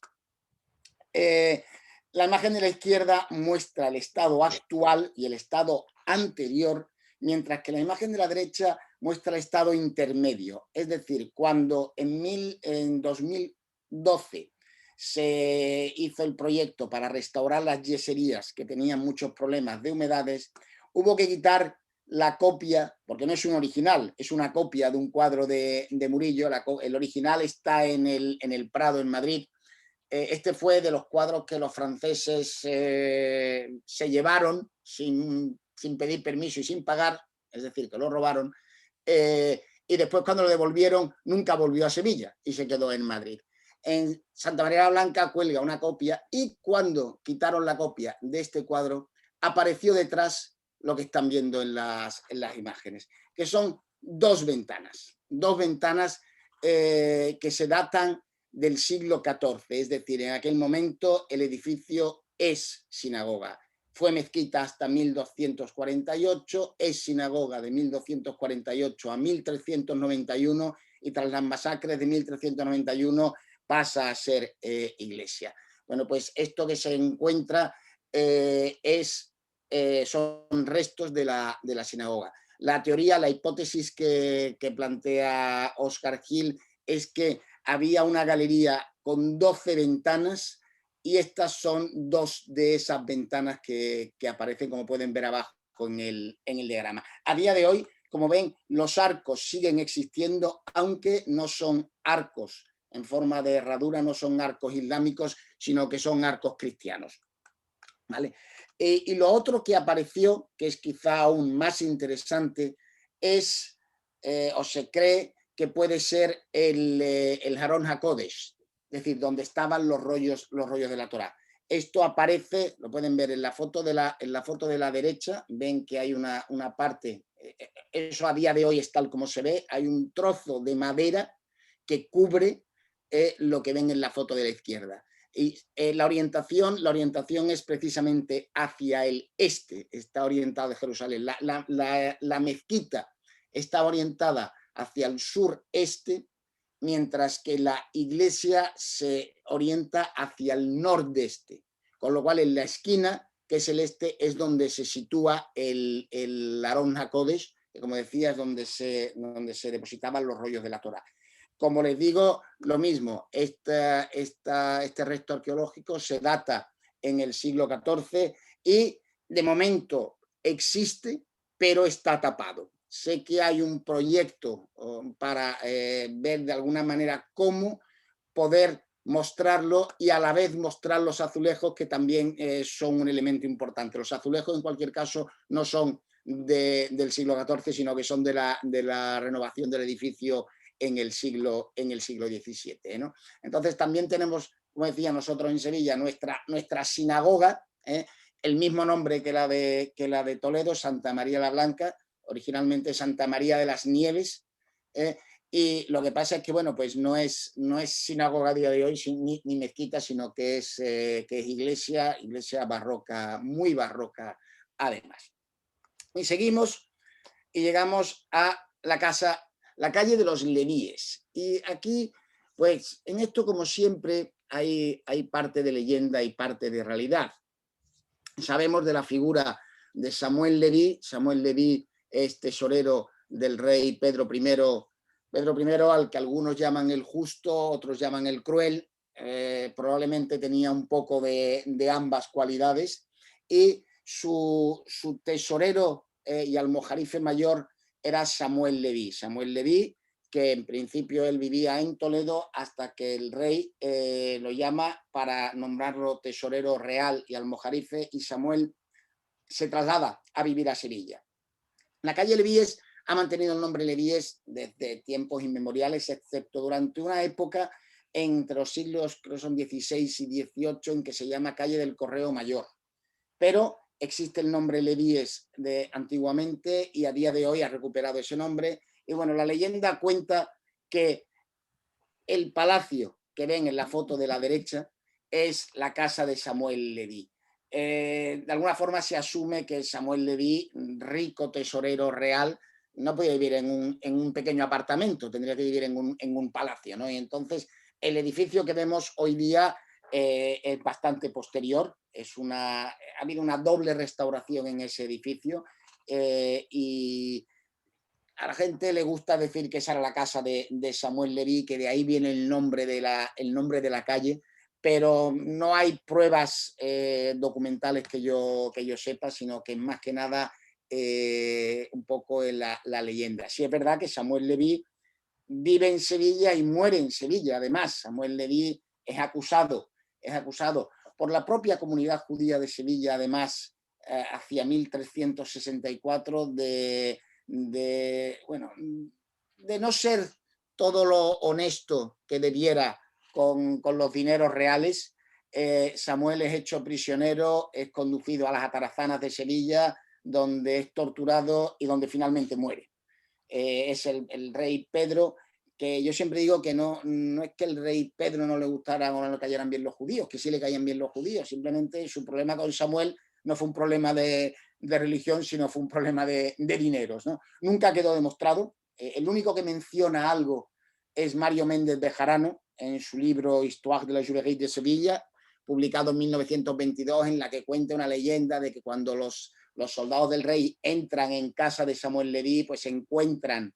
La imagen de la izquierda muestra el estado actual y el estado anterior, mientras que la imagen de la derecha muestra el estado intermedio. Es decir, cuando en 2012 se hizo el proyecto para restaurar las yeserías que tenían muchos problemas de humedades, hubo que quitar la copia, porque no es un original, es una copia de un cuadro de Murillo. El original está en el Prado, en Madrid. Este fue de los cuadros que los franceses se llevaron sin pedir permiso y sin pagar, es decir, que lo robaron, y después cuando lo devolvieron nunca volvió a Sevilla y se quedó en Madrid. En Santa María la Blanca cuelga una copia, y cuando quitaron la copia de este cuadro apareció detrás lo que están viendo en las imágenes, que son dos ventanas que se datan del siglo XIV, es decir, en aquel momento el edificio es sinagoga. Fue mezquita hasta 1248, es sinagoga de 1248 a 1391, y tras las masacres de 1391 pasa a ser iglesia. Bueno, pues esto que se encuentra son restos de la sinagoga. La teoría, la hipótesis que plantea Oscar Gil es que había una galería con 12 ventanas, y estas son dos de esas ventanas que aparecen, como pueden ver abajo en el diagrama. A día de hoy, como ven, los arcos siguen existiendo, aunque no son arcos en forma de herradura, no son arcos islámicos, sino que son arcos cristianos, ¿vale? Y lo otro que apareció, que es quizá aún más interesante, es, o se cree, que puede ser el Harón HaKodesh, es decir, donde estaban los rollos de la Torá. Esto aparece, lo pueden ver en la foto de la derecha, ven que hay una parte, eso a día de hoy es tal como se ve, hay un trozo de madera que cubre lo que ven en la foto de la izquierda. Y la orientación es precisamente hacia el este, está orientada a Jerusalén. La mezquita está orientada hacia el sureste, mientras que la iglesia se orienta hacia el nordeste, con lo cual en la esquina, que es el este, es donde se sitúa el Harón HaKodesh, que, como decía, es donde se depositaban los rollos de la Torá. Como les digo, lo mismo, este resto arqueológico se data en el siglo XIV y de momento existe, pero está tapado. Sé que hay un proyecto para ver de alguna manera cómo poder mostrarlo y a la vez mostrar los azulejos, que también son un elemento importante. Los azulejos, en cualquier caso, no son del siglo XIV, sino que son de la renovación del edificio en el siglo XVII, ¿no? Entonces también tenemos, como decía, nosotros en Sevilla, nuestra sinagoga, el mismo nombre que la de Toledo, Santa María la Blanca, originalmente Santa María de las Nieves, y lo que pasa es que, bueno, pues no es sinagoga a día de hoy ni mezquita, sino que es iglesia barroca, muy barroca además. Y seguimos y llegamos a la calle de los Levíes. Y aquí, pues en esto, como siempre, hay parte de leyenda y parte de realidad. Sabemos de la figura de Samuel Leví. Samuel Leví es tesorero del rey Pedro I, al que algunos llaman el justo, otros llaman el cruel. Probablemente tenía un poco de ambas cualidades, y su tesorero y almojarife mayor era Samuel Leví. Samuel Leví, que en principio él vivía en Toledo hasta que el rey lo llama para nombrarlo tesorero real y almojarife, y Samuel se traslada a vivir a Sevilla. La calle Levíes ha mantenido el nombre Levíes desde tiempos inmemoriales, excepto durante una época entre los siglos, creo que son XVI y XVIII, en que se llama calle del Correo Mayor. Pero existe el nombre Levíes de antiguamente, y a día de hoy ha recuperado ese nombre. Y bueno, la leyenda cuenta que el palacio que ven en la foto de la derecha es la casa de Samuel Leví. de alguna forma se asume que Samuel Leví, rico tesorero real, no podía vivir en un pequeño apartamento, tendría que vivir en un palacio, ¿no? Y entonces el edificio que vemos hoy día es bastante posterior, ha habido una doble restauración en ese edificio y a la gente le gusta decir que esa era la casa de Samuel Leví, que de ahí viene el nombre de la calle, pero no hay pruebas documentales que yo sepa, sino que más que nada un poco en la leyenda. Sí es verdad que Samuel Leví vive en Sevilla y muere en Sevilla. Además, Samuel Leví es acusado por la propia comunidad judía de Sevilla, además, hacia 1364, de no ser todo lo honesto que debiera con los dineros reales. Samuel es hecho prisionero, es conducido a las atarazanas de Sevilla, donde es torturado y donde finalmente muere. Es el rey Pedro, que yo siempre digo que no es que el rey Pedro no le gustara o no le cayeran bien los judíos, que sí le caían bien los judíos, simplemente su problema con Samuel no fue un problema de religión, sino fue un problema de dineros, ¿no? Nunca quedó demostrado. El único que menciona algo es Mario Méndez de Jarano, en su libro Histoire de la Juderie de Sevilla, publicado en 1922, en la que cuenta una leyenda de que cuando los soldados del rey entran en casa de Samuel Leví, pues se encuentran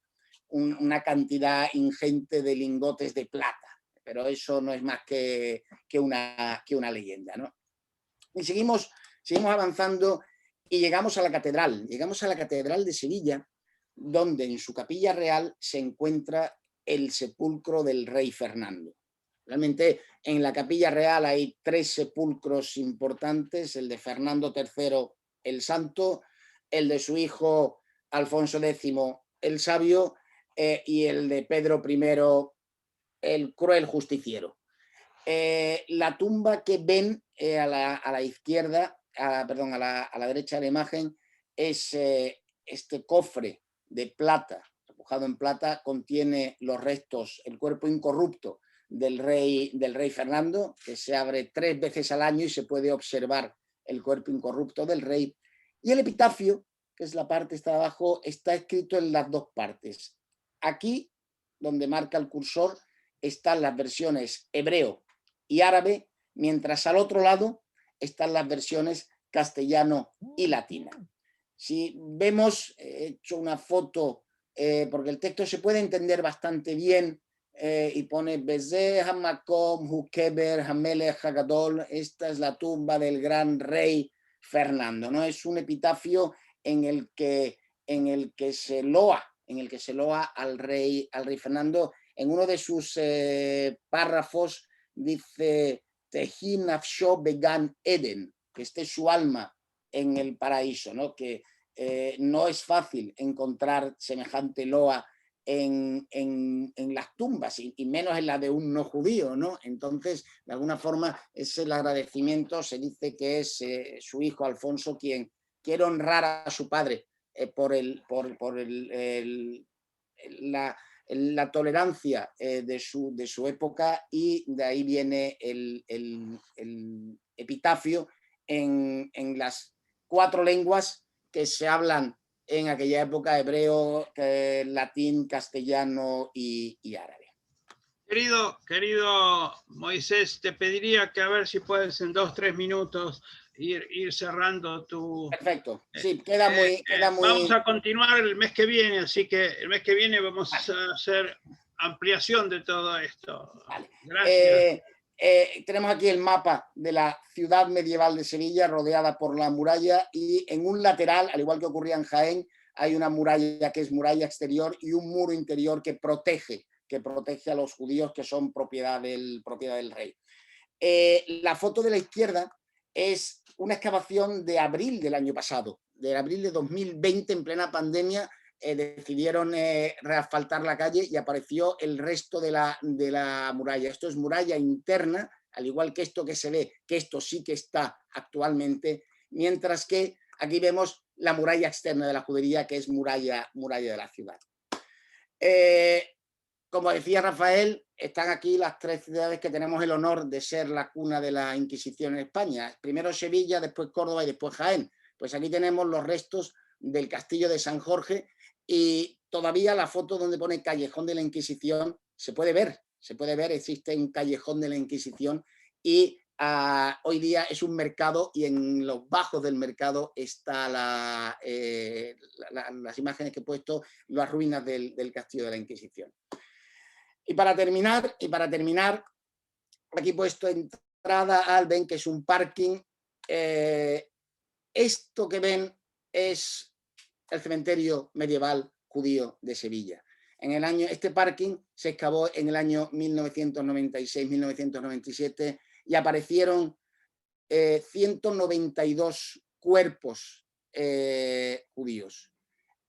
una cantidad ingente de lingotes de plata, pero eso no es más que una leyenda, ¿no? Y seguimos avanzando y llegamos a la catedral de Sevilla, donde en su capilla real se encuentra el sepulcro del rey Fernando. Realmente en la capilla real hay 3 sepulcros importantes: el de Fernando III el Santo, el de su hijo Alfonso X el Sabio y el de Pedro I el Cruel Justiciero. La tumba que ven a la izquierda, a la derecha de la imagen, es este cofre de plata, repujado en plata, contiene los restos, el cuerpo incorrupto del rey Fernando, que se abre 3 veces al año y se puede observar el cuerpo incorrupto del rey. Y el epitafio, que es la parte está abajo, está escrito en las 2 partes. Aquí, donde marca el cursor, están las versiones hebreo y árabe, mientras al otro lado están las versiones castellano y latina. Si vemos, he hecho una foto, porque el texto se puede entender bastante bien, y pone Bezeh Hamakom Hukeber Hamelech Hagadol. Esta es la tumba del gran rey Fernando, ¿no? Es un epitafio en el que se loa al rey Fernando. En uno de sus párrafos dice Tehi nafsho began Eden, que esté su alma en el paraíso, ¿no? Que no es fácil encontrar semejante loa en las tumbas y menos en la de un no judío, ¿no? Entonces, de alguna forma, es el agradecimiento. Se dice que es su hijo Alfonso quien quiere honrar a su padre por la tolerancia de su época, y de ahí viene el epitafio en las 4 lenguas que se hablan en aquella época: hebreo, latín, castellano y árabe. Querido Moisés, te pediría que a ver si puedes en 2-3 minutos ir cerrando tu... Perfecto, sí, queda muy... Vamos a continuar el mes que viene, así que el mes que viene vamos a hacer ampliación de todo esto. Vale. Gracias. Tenemos aquí el mapa de la ciudad medieval de Sevilla, rodeada por la muralla, y en un lateral, al igual que ocurría en Jaén, hay una muralla que es muralla exterior y un muro interior que protege a los judíos, que son propiedad del rey. La foto de la izquierda es una excavación de abril del año pasado, de abril de 2020, en plena pandemia. Decidieron reasfaltar la calle y apareció el resto de la muralla. Esto es muralla interna, al igual que esto que se ve, que esto sí que está actualmente, mientras que aquí vemos la muralla externa de la judería, que es muralla de la ciudad. Como decía Rafael, están aquí las 3 ciudades que tenemos el honor de ser la cuna de la Inquisición en España. Primero Sevilla, después Córdoba y después Jaén. Pues aquí tenemos los restos del castillo de San Jorge y todavía la foto donde pone Callejón de la Inquisición se puede ver, existe un Callejón de la Inquisición y hoy día es un mercado y en los bajos del mercado están las imágenes que he puesto, las ruinas del castillo de la Inquisición. Y para terminar, aquí he puesto entrada al Ben, que es un parking. Esto que ven es el cementerio medieval judío de Sevilla. Este parking se excavó en el año 1996-1997 y aparecieron 192 cuerpos judíos.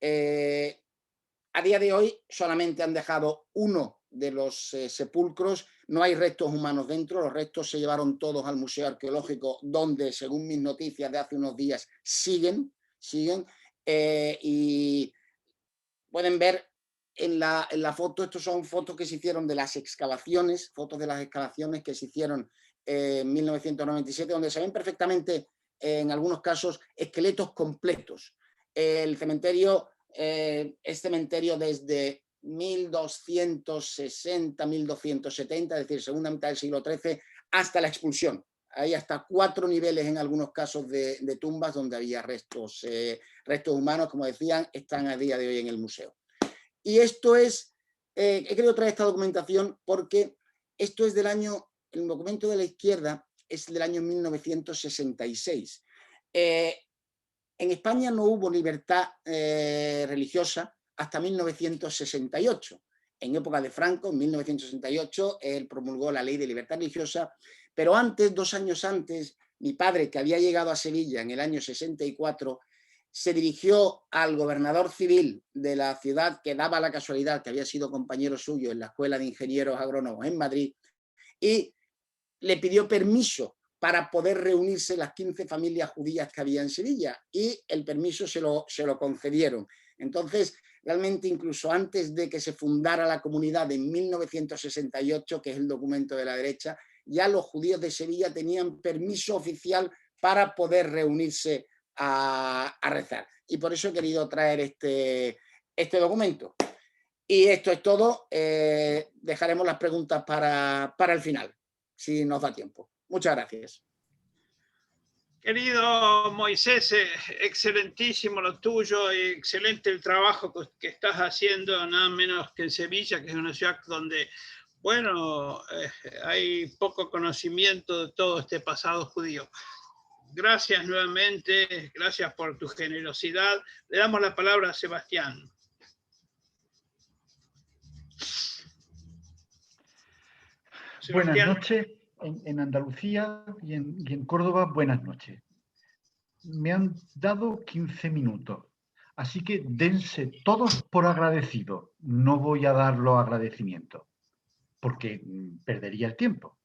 A día de hoy solamente han dejado uno de los sepulcros, no hay restos humanos dentro, los restos se llevaron todos al Museo Arqueológico, donde, según mis noticias de hace unos días, siguen, y pueden ver en la foto, estos son fotos que se hicieron de las excavaciones, que se hicieron en 1997, donde se ven perfectamente, en algunos casos, esqueletos completos. El cementerio es cementerio desde 1260, 1270, es decir, segunda mitad del siglo XIII, hasta la expulsión. Hay hasta 4 niveles en algunos casos de tumbas donde había restos humanos, como decían, están a día de hoy en el museo. Y esto es, he querido traer esta documentación porque esto es del año, el documento de la izquierda es del año 1966. En España no hubo libertad religiosa hasta 1968. En época de Franco, en 1968, él promulgó la ley de libertad religiosa, pero antes, 2 años antes, mi padre, que había llegado a Sevilla en el año 64, se dirigió al gobernador civil de la ciudad, que daba la casualidad que había sido compañero suyo en la Escuela de Ingenieros Agrónomos en Madrid, y le pidió permiso para poder reunirse las 15 familias judías que había en Sevilla, y el permiso se lo concedieron. Entonces, realmente, incluso antes de que se fundara la comunidad en 1968, que es el documento de la derecha, ya los judíos de Sevilla tenían permiso oficial para poder reunirse a rezar. Y por eso he querido traer este documento. Y esto es todo. Dejaremos las preguntas para el final, si nos da tiempo. Muchas gracias. Querido Moisés, excelentísimo lo tuyo, excelente el trabajo que estás haciendo, nada menos que en Sevilla, que es una ciudad donde, bueno, hay poco conocimiento de todo este pasado judío. Gracias nuevamente, gracias por tu generosidad. Le damos la palabra a Sebastián. Buenas noches. En Andalucía y en Córdoba, buenas noches. Me han dado 15 minutos, así que dense todos por agradecidos. No voy a dar los agradecimientos, porque perdería el tiempo,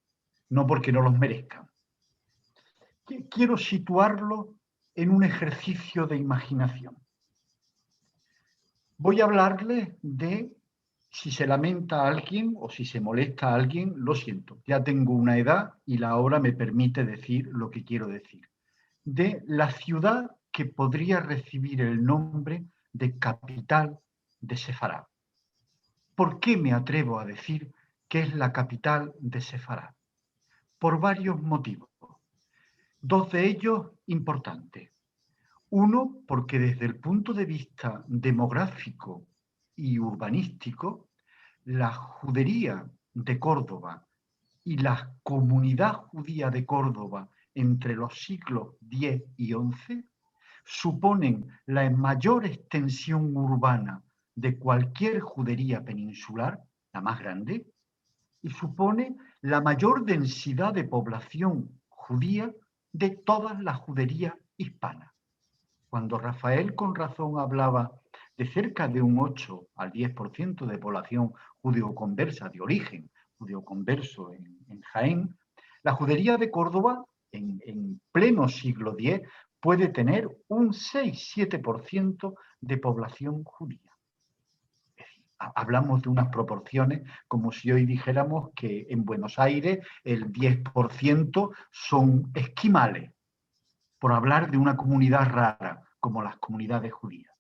no porque no los merezcan. Quiero situarlo en un ejercicio de imaginación. Voy a hablarles de si se lamenta a alguien o si se molesta a alguien, lo siento. Ya tengo una edad y la hora me permite decir lo que quiero decir. De la ciudad que podría recibir el nombre de capital de Sefarad. ¿Por qué me atrevo a decir que es la capital de Sefarad? Por varios motivos. 2 de ellos importantes. Uno, porque desde el punto de vista demográfico y urbanístico, la judería de Córdoba y la comunidad judía de Córdoba entre los siglos X y XI suponen la mayor extensión urbana de cualquier judería peninsular, la más grande, y supone la mayor densidad de población judía de todas las juderías hispanas. Cuando Rafael con razón hablaba de cerca de un 8 al 10% de población judeoconversa, de origen judeoconverso en Jaén, la judería de Córdoba en pleno siglo X puede tener un 6-7% de población judía. Es decir, Hablamos de unas proporciones como si hoy dijéramos que en Buenos Aires el 10% son esquimales, por hablar de una comunidad rara como las comunidades judías.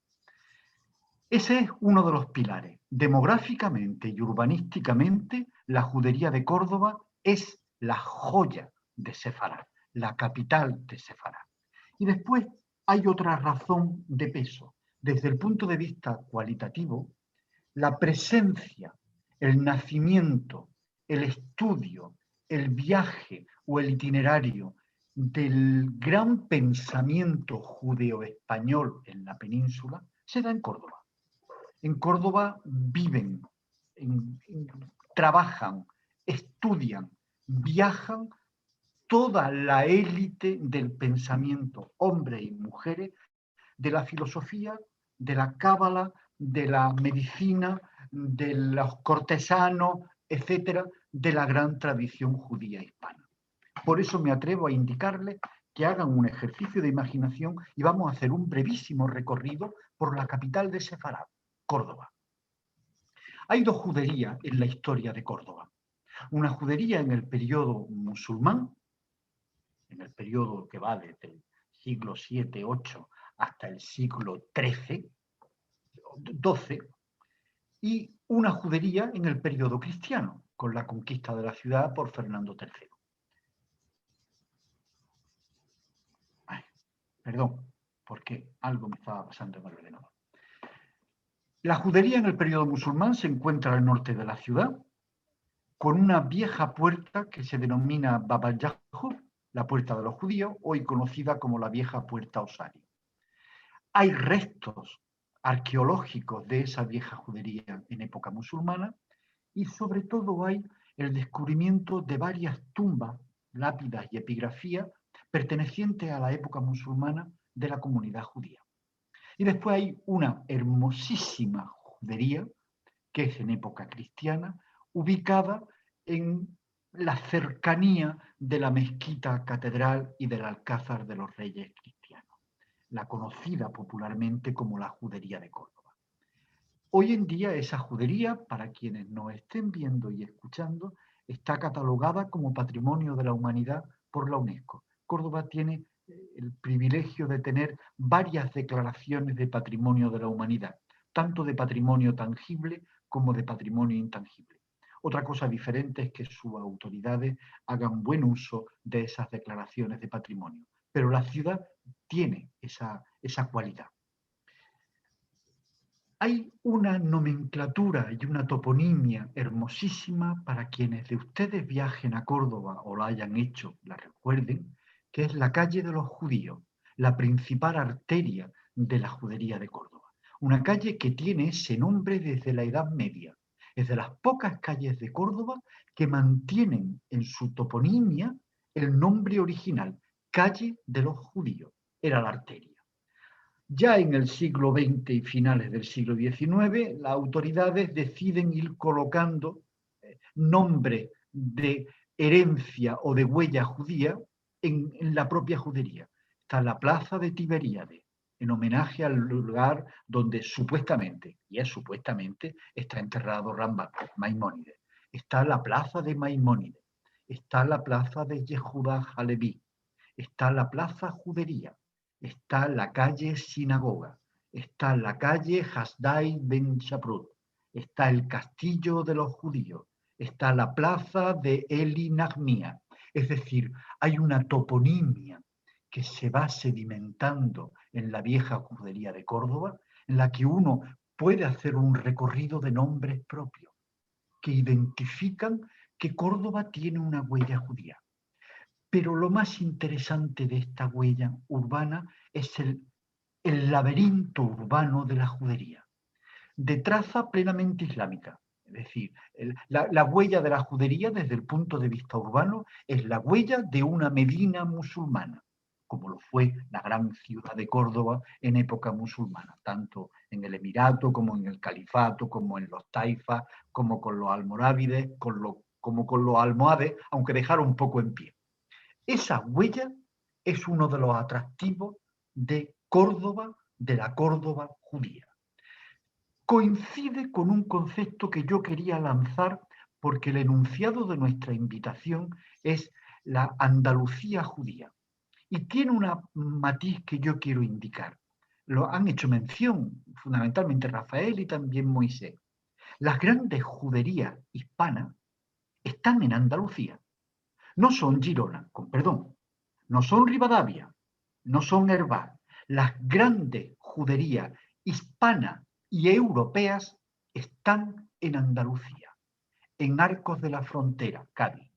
Ese es uno de los pilares. Demográficamente y urbanísticamente, la judería de Córdoba es la joya de Sefarad, la capital de Sefarad. Y después hay otra razón de peso. Desde el punto de vista cualitativo, la presencia, el nacimiento, el estudio, el viaje o el itinerario del gran pensamiento judeo-español en la península se da en Córdoba. En Córdoba viven, trabajan, estudian, viajan toda la élite del pensamiento, hombres y mujeres, de la filosofía, de la cábala, de la medicina, de los cortesanos, etcétera, de la gran tradición judía hispana. Por eso me atrevo a indicarles que hagan un ejercicio de imaginación y vamos a hacer un brevísimo recorrido por la capital de Sefarad, Córdoba. Hay dos juderías en la historia de Córdoba. Una judería en el periodo musulmán, en el periodo que va desde el siglo VII, VIII hasta el siglo XIII, XII, y una judería en el periodo cristiano, con la conquista de la ciudad por Fernando III. Ay, perdón, porque algo me estaba pasando en el ordenador. La judería en el periodo musulmán se encuentra al norte de la ciudad, con una vieja puerta que se denomina Bab al-Yahud, la puerta de los judíos, hoy conocida como la vieja puerta Osario. Hay restos arqueológicos de esa vieja judería en época musulmana y sobre todo hay el descubrimiento de varias tumbas, lápidas y epigrafías pertenecientes a la época musulmana de la comunidad judía. Y después hay una hermosísima judería, que es en época cristiana, ubicada en la cercanía de la mezquita catedral y del Alcázar de los Reyes cristianos, la conocida popularmente como la judería de Córdoba. Hoy en día esa judería, para quienes nos estén viendo y escuchando, está catalogada como Patrimonio de la Humanidad por la UNESCO. Córdoba tiene el privilegio de tener varias declaraciones de Patrimonio de la Humanidad, tanto de patrimonio tangible como de patrimonio intangible. Otra cosa diferente es que sus autoridades hagan buen uso de esas declaraciones de patrimonio, pero la ciudad tiene esa cualidad. Hay una nomenclatura y una toponimia hermosísima para quienes de ustedes viajen a Córdoba o lo hayan hecho, la recuerden, que es la calle de los judíos, la principal arteria de la judería de Córdoba. Una calle que tiene ese nombre desde la Edad Media. Es de las pocas calles de Córdoba que mantienen en su toponimia el nombre original, calle de los judíos. Era la arteria. Ya en el siglo XX y finales del siglo XIX, las autoridades deciden ir colocando nombres de herencia o de huella judía en la propia judería. Está la plaza de Tiberíades, en homenaje al lugar donde supuestamente, y es supuestamente, está enterrado Rambam, Maimónides. Está la plaza de Maimónides, está la plaza de Yehudá Haleví, está la plaza Judería, está la calle Sinagoga, está la calle Hasdai Ben Shaprut, está el castillo de los judíos, está la plaza de Eli Nahmía. Es decir, hay una toponimia que se va sedimentando en la vieja judería de Córdoba, en la que uno puede hacer un recorrido de nombres propios que identifican que Córdoba tiene una huella judía. Pero lo más interesante de esta huella urbana es el laberinto urbano de la judería, de traza plenamente islámica. Es decir, la huella de la judería desde el punto de vista urbano es la huella de una Medina musulmana, como lo fue la gran ciudad de Córdoba en época musulmana, tanto en el Emirato como en el Califato, como en los Taifas, como con los almorávides, como con los almohades, aunque dejaron un poco en pie. Esa huella es uno de los atractivos de Córdoba, de la Córdoba judía. coincide con un concepto que yo quería lanzar porque el enunciado de nuestra invitación es la Andalucía judía. Y tiene un matiz que yo quiero indicar. Lo han hecho mención fundamentalmente Rafael y también Moisés. Las grandes juderías hispanas están en Andalucía. No son Girona, con perdón, no son Rivadavia, no son Hervás. Las grandes juderías hispanas y europeas están en Andalucía, en Arcos de la Frontera, Cádiz,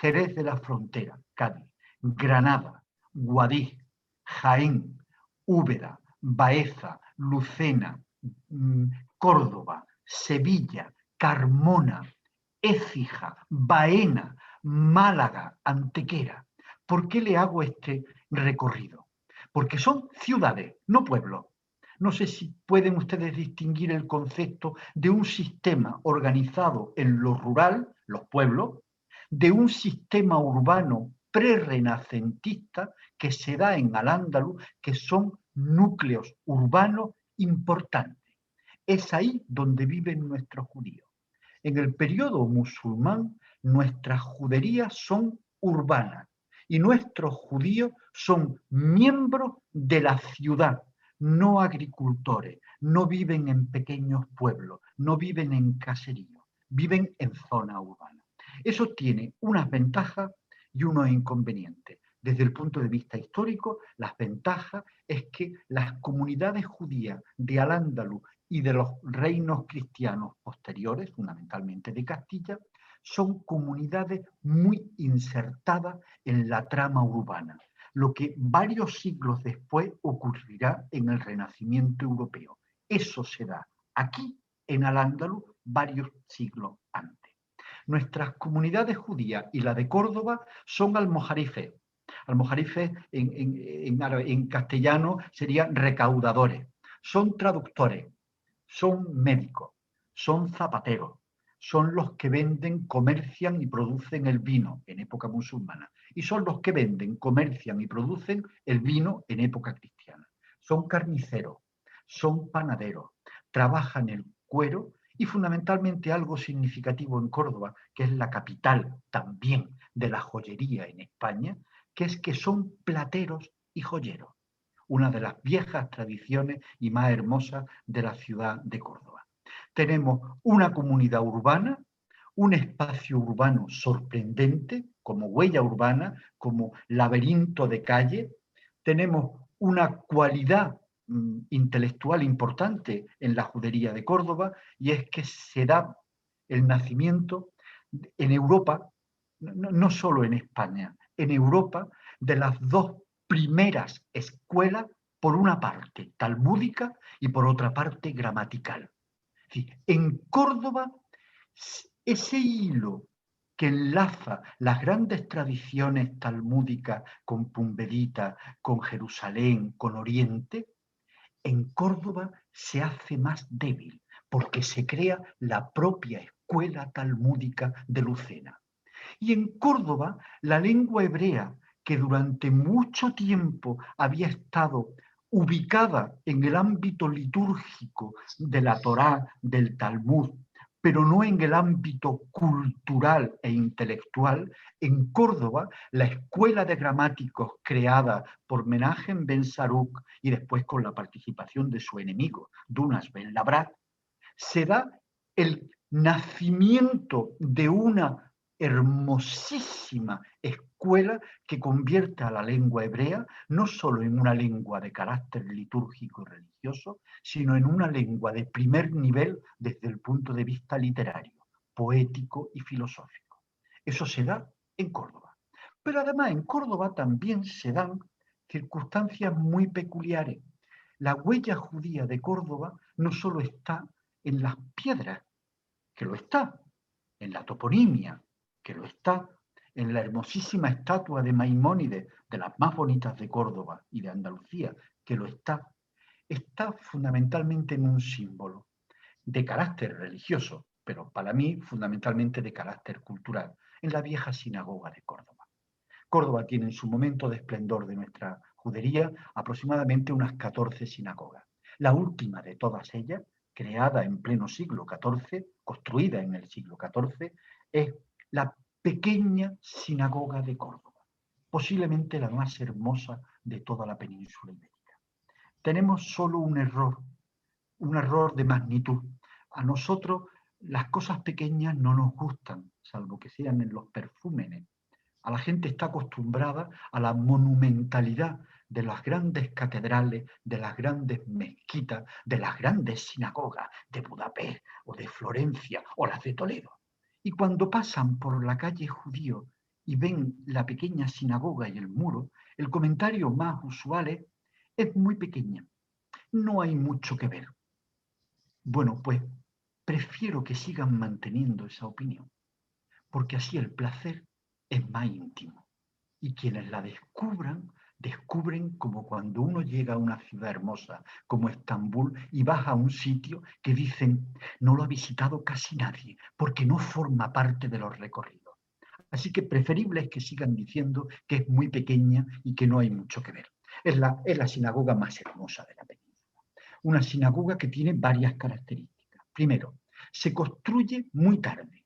Jerez de la Frontera, Cádiz, Granada, Guadix, Jaén, Úbeda, Baeza, Lucena, Córdoba, Sevilla, Carmona, Écija, Baena, Málaga, Antequera. ¿Por qué le hago este recorrido? Porque son ciudades, no pueblos. No sé si pueden ustedes distinguir el concepto de un sistema organizado en lo rural, los pueblos, de un sistema urbano prerrenacentista que se da en Al-Ándalus, que son núcleos urbanos importantes. Es ahí donde viven nuestros judíos. En el periodo musulmán, nuestras juderías son urbanas y nuestros judíos son miembros de la ciudad, no agricultores, no viven en pequeños pueblos, no viven en caseríos, viven en zona urbana. Eso tiene unas ventajas y unos inconvenientes. Desde el punto de vista histórico, las ventajas es que las comunidades judías de Al-Ándalus y de los reinos cristianos posteriores, fundamentalmente de Castilla, son comunidades muy insertadas en la trama urbana, lo que varios siglos después ocurrirá en el Renacimiento europeo. Eso se da aquí, en Al-Ándalus, varios siglos antes. Nuestras comunidades judías y la de Córdoba son almojarifes. Almojarifes en castellano serían recaudadores. Son traductores, son médicos, son zapateros, son los que venden, comercian y producen el vino en época musulmana. Y son los que venden, comercian y producen el vino en época cristiana. Son carniceros, son panaderos, trabajan el cuero y fundamentalmente algo significativo en Córdoba, que es la capital también de la joyería en España, que es que son plateros y joyeros, una de las viejas tradiciones y más hermosas de la ciudad de Córdoba. Tenemos una comunidad urbana, un espacio urbano sorprendente, como huella urbana, como laberinto de calle. Tenemos una cualidad intelectual importante en la judería de Córdoba, y es que se da el nacimiento en Europa, no solo en España, en Europa, de las dos primeras escuelas, por una parte talmúdica y por otra parte gramatical. En Córdoba, ese hilo que enlaza las grandes tradiciones talmúdicas con Pumbedita, con Jerusalén, con Oriente, en Córdoba se hace más débil porque se crea la propia escuela talmúdica de Lucena. Y en Córdoba, la lengua hebrea, que durante mucho tiempo había estado ubicada en el ámbito litúrgico de la Torá, del Talmud, pero no en el ámbito cultural e intelectual, en Córdoba, la escuela de gramáticos creada por Menachem Ben Saruk y después con la participación de su enemigo, Dunas Ben Labrat, se da el nacimiento de una hermosísima escuela que convierte a la lengua hebrea no solo en una lengua de carácter litúrgico y religioso, sino en una lengua de primer nivel desde el punto de vista literario, poético y filosófico. Eso se da en Córdoba. Pero además en Córdoba también se dan circunstancias muy peculiares. La huella judía de Córdoba no solo está en las piedras, que lo está, en la toponimia, que lo está, en la hermosísima estatua de Maimónides, de las más bonitas de Córdoba y de Andalucía, que lo está fundamentalmente en un símbolo de carácter religioso, pero para mí fundamentalmente de carácter cultural, en la vieja sinagoga de Córdoba. Córdoba tiene en su momento de esplendor de nuestra judería aproximadamente unas 14 sinagogas. La última de todas ellas, creada en pleno siglo XIV, construida en el siglo XIV, es la pequeña sinagoga de Córdoba, posiblemente la más hermosa de toda la península ibérica. Tenemos solo un error de magnitud. A nosotros las cosas pequeñas no nos gustan, salvo que sean en los perfúmenes. A la gente está acostumbrada a la monumentalidad de las grandes catedrales, de las grandes mezquitas, de las grandes sinagogas de Budapest o de Florencia o las de Toledo. Y cuando pasan por la calle Judío y ven la pequeña sinagoga y el muro, el comentario más usual es muy pequeña, no hay mucho que ver. Bueno, pues prefiero que sigan manteniendo esa opinión, porque así el placer es más íntimo. Y quienes la descubren como cuando uno llega a una ciudad hermosa como Estambul y baja a un sitio que dicen no lo ha visitado casi nadie porque no forma parte de los recorridos. Así que preferible es que sigan diciendo que es muy pequeña y que no hay mucho que ver. Es la sinagoga más hermosa de la península. Una sinagoga que tiene varias características. Primero, se construye muy tarde.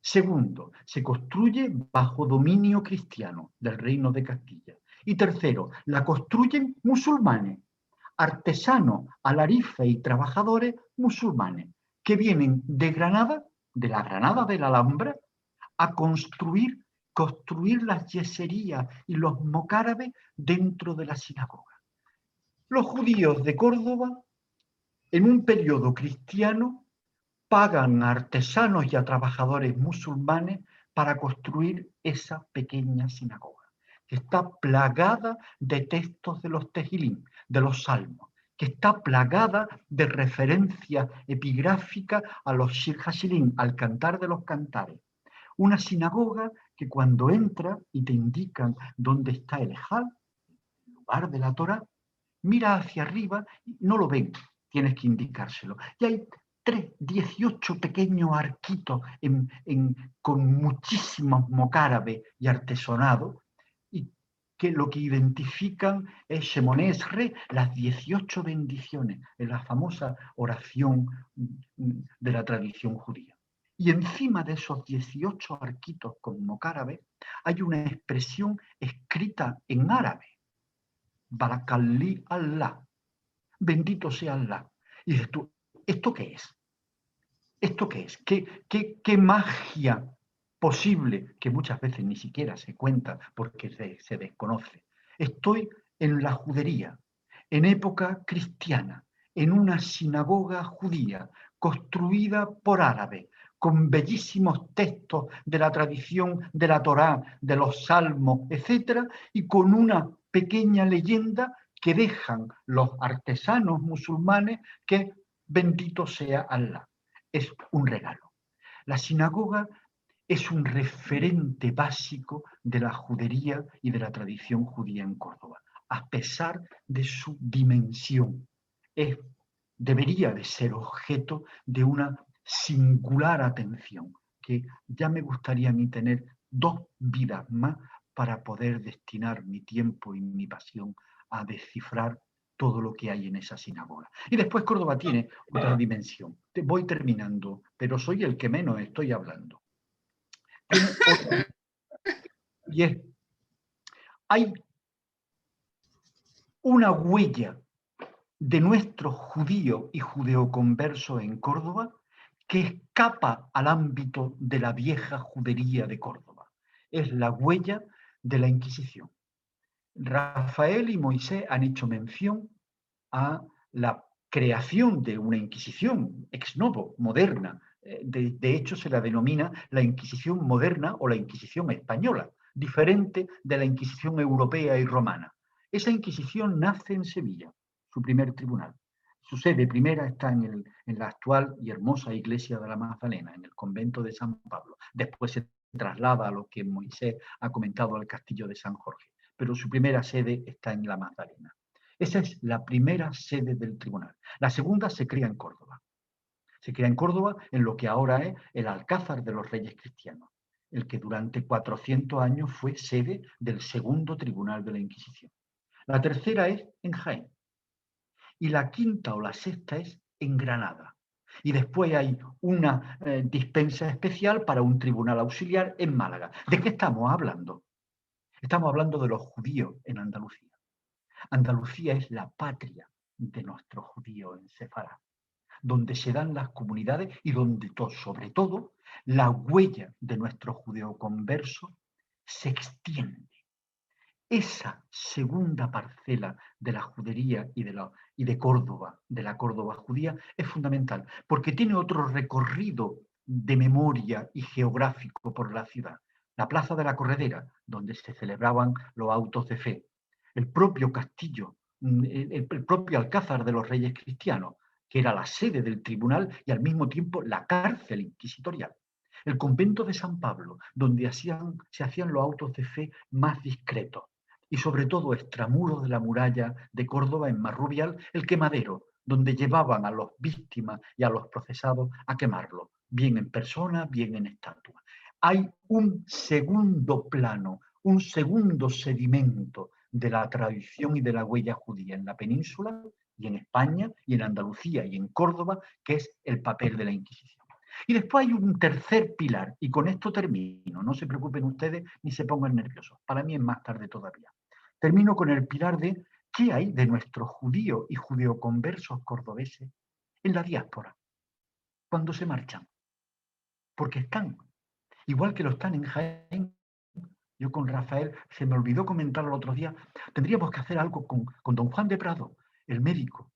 Segundo, se construye bajo dominio cristiano del Reino de Castilla. Y tercero, la construyen musulmanes, artesanos, alarife y trabajadores musulmanes que vienen de Granada, de la Granada de la Alhambra, a construir las yeserías y los mocárabes dentro de la sinagoga. Los judíos de Córdoba, en un periodo cristiano, pagan a artesanos y a trabajadores musulmanes para construir esa pequeña sinagoga, que está plagada de textos de los tejilín, de los salmos, que está plagada de referencias epigráficas a los Shir Hashilin, al cantar de los cantares. Una sinagoga que cuando entra y te indican dónde está el Ejal, el lugar de la Torá, mira hacia arriba y no lo ven, tienes que indicárselo. Y hay 18 pequeños arquitos con muchísimos mocárabes y artesonado, y que lo que identifican es Shemone Esrei, las 18 bendiciones, en la famosa oración de la tradición judía. Y encima de esos 18 arquitos con mocárabes hay una expresión escrita en árabe, Barakalli Allah, bendito sea Allah. Y dices tú, ¿esto qué es? ¿Esto qué es? ¿Qué magia posible, que muchas veces ni siquiera se cuenta porque se desconoce? Estoy en la judería, en época cristiana, en una sinagoga judía construida por árabes, con bellísimos textos de la tradición de la Torá, de los salmos, etc., y con una pequeña leyenda que dejan los artesanos musulmanes que bendito sea Allah. Es un regalo. La sinagoga es un referente básico de la judería y de la tradición judía en Córdoba, a pesar de su dimensión. Debería de ser objeto de una singular atención, que ya me gustaría a mí tener 2 vidas más para poder destinar mi tiempo y mi pasión a descifrar todo lo que hay en esa sinagoga. Y después Córdoba tiene otra dimensión. Voy terminando, pero soy el que menos estoy hablando. Y hay una huella de nuestros judíos y judeoconversos en Córdoba que escapa al ámbito de la vieja judería de Córdoba. Es la huella de la Inquisición. Rafael y Moisés han hecho mención a la creación de una Inquisición ex novo, moderna. De hecho, se la denomina la Inquisición moderna o la Inquisición española, diferente de la Inquisición europea y romana. Esa Inquisición nace en Sevilla, su primer tribunal. Su sede primera está en la actual y hermosa iglesia de la Magdalena, en el convento de San Pablo. Después se traslada a lo que Moisés ha comentado, al castillo de San Jorge, pero su primera sede está en la Magdalena. Esa es la primera sede del tribunal. La segunda se crea en Córdoba. Se crea en Córdoba en lo que ahora es el Alcázar de los Reyes Cristianos, el que durante 400 años fue sede del segundo tribunal de la Inquisición. La tercera es en Jaén. Y la quinta o la sexta es en Granada, Y después hay una dispensa especial para un tribunal auxiliar en Málaga. ¿De qué estamos hablando? Estamos hablando de los judíos en Andalucía. Andalucía es la patria de nuestros judíos en Sefará, donde se dan las comunidades y donde, sobre todo, la huella de nuestros judeoconversos se extiende. Esa segunda parcela de la judería y de Córdoba, de la Córdoba judía, es fundamental, porque tiene otro recorrido de memoria y geográfico por la ciudad. La Plaza de la Corredera, donde se celebraban los autos de fe. El propio castillo, el propio Alcázar de los Reyes Cristianos, que era la sede del tribunal y al mismo tiempo la cárcel inquisitorial. El convento de San Pablo, donde se hacían los autos de fe más discretos. Y sobre todo extramuros de la muralla de Córdoba, en Marrubial, el quemadero, donde llevaban a las víctimas y a los procesados a quemarlos, bien en persona, bien en estatua. Hay un segundo plano, un segundo sedimento de la tradición y de la huella judía en la península y en España y en Andalucía y en Córdoba, que es el papel de la Inquisición. Y después hay un tercer pilar, y con esto termino, no se preocupen ustedes ni se pongan nerviosos, para mí es más tarde todavía. Termino con el pilar de qué hay de nuestros judíos y judeoconversos cordobeses en la diáspora, cuando se marchan, porque están, igual que lo están en Jaén. Yo con Rafael, se me olvidó comentarlo el otro día, tendríamos que hacer algo con don Juan de Prado, el médico,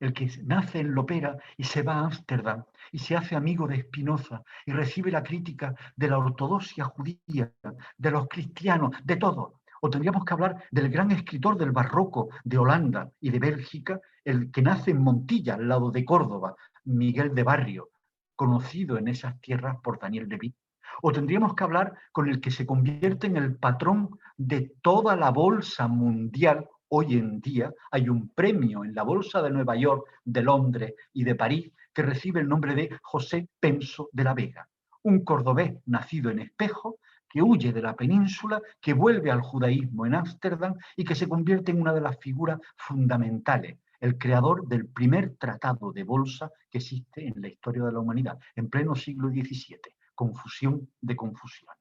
el que nace en Lopera y se va a Ámsterdam y se hace amigo de Spinoza y recibe la crítica de la ortodoxia judía, de los cristianos, de todo. O tendríamos que hablar del gran escritor del barroco de Holanda y de Bélgica, el que nace en Montilla, al lado de Córdoba, Miguel de Barrio, conocido en esas tierras por Daniel de Vitt. O tendríamos que hablar con el que se convierte en el patrón de toda la bolsa mundial. Hoy en día hay un premio en la Bolsa de Nueva York, de Londres y de París que recibe el nombre de José Penso de la Vega, un cordobés nacido en Espejo, que huye de la península, que vuelve al judaísmo en Ámsterdam y que se convierte en una de las figuras fundamentales, el creador del primer tratado de bolsa que existe en la historia de la humanidad, en pleno siglo XVII, Confusión de Confusiones.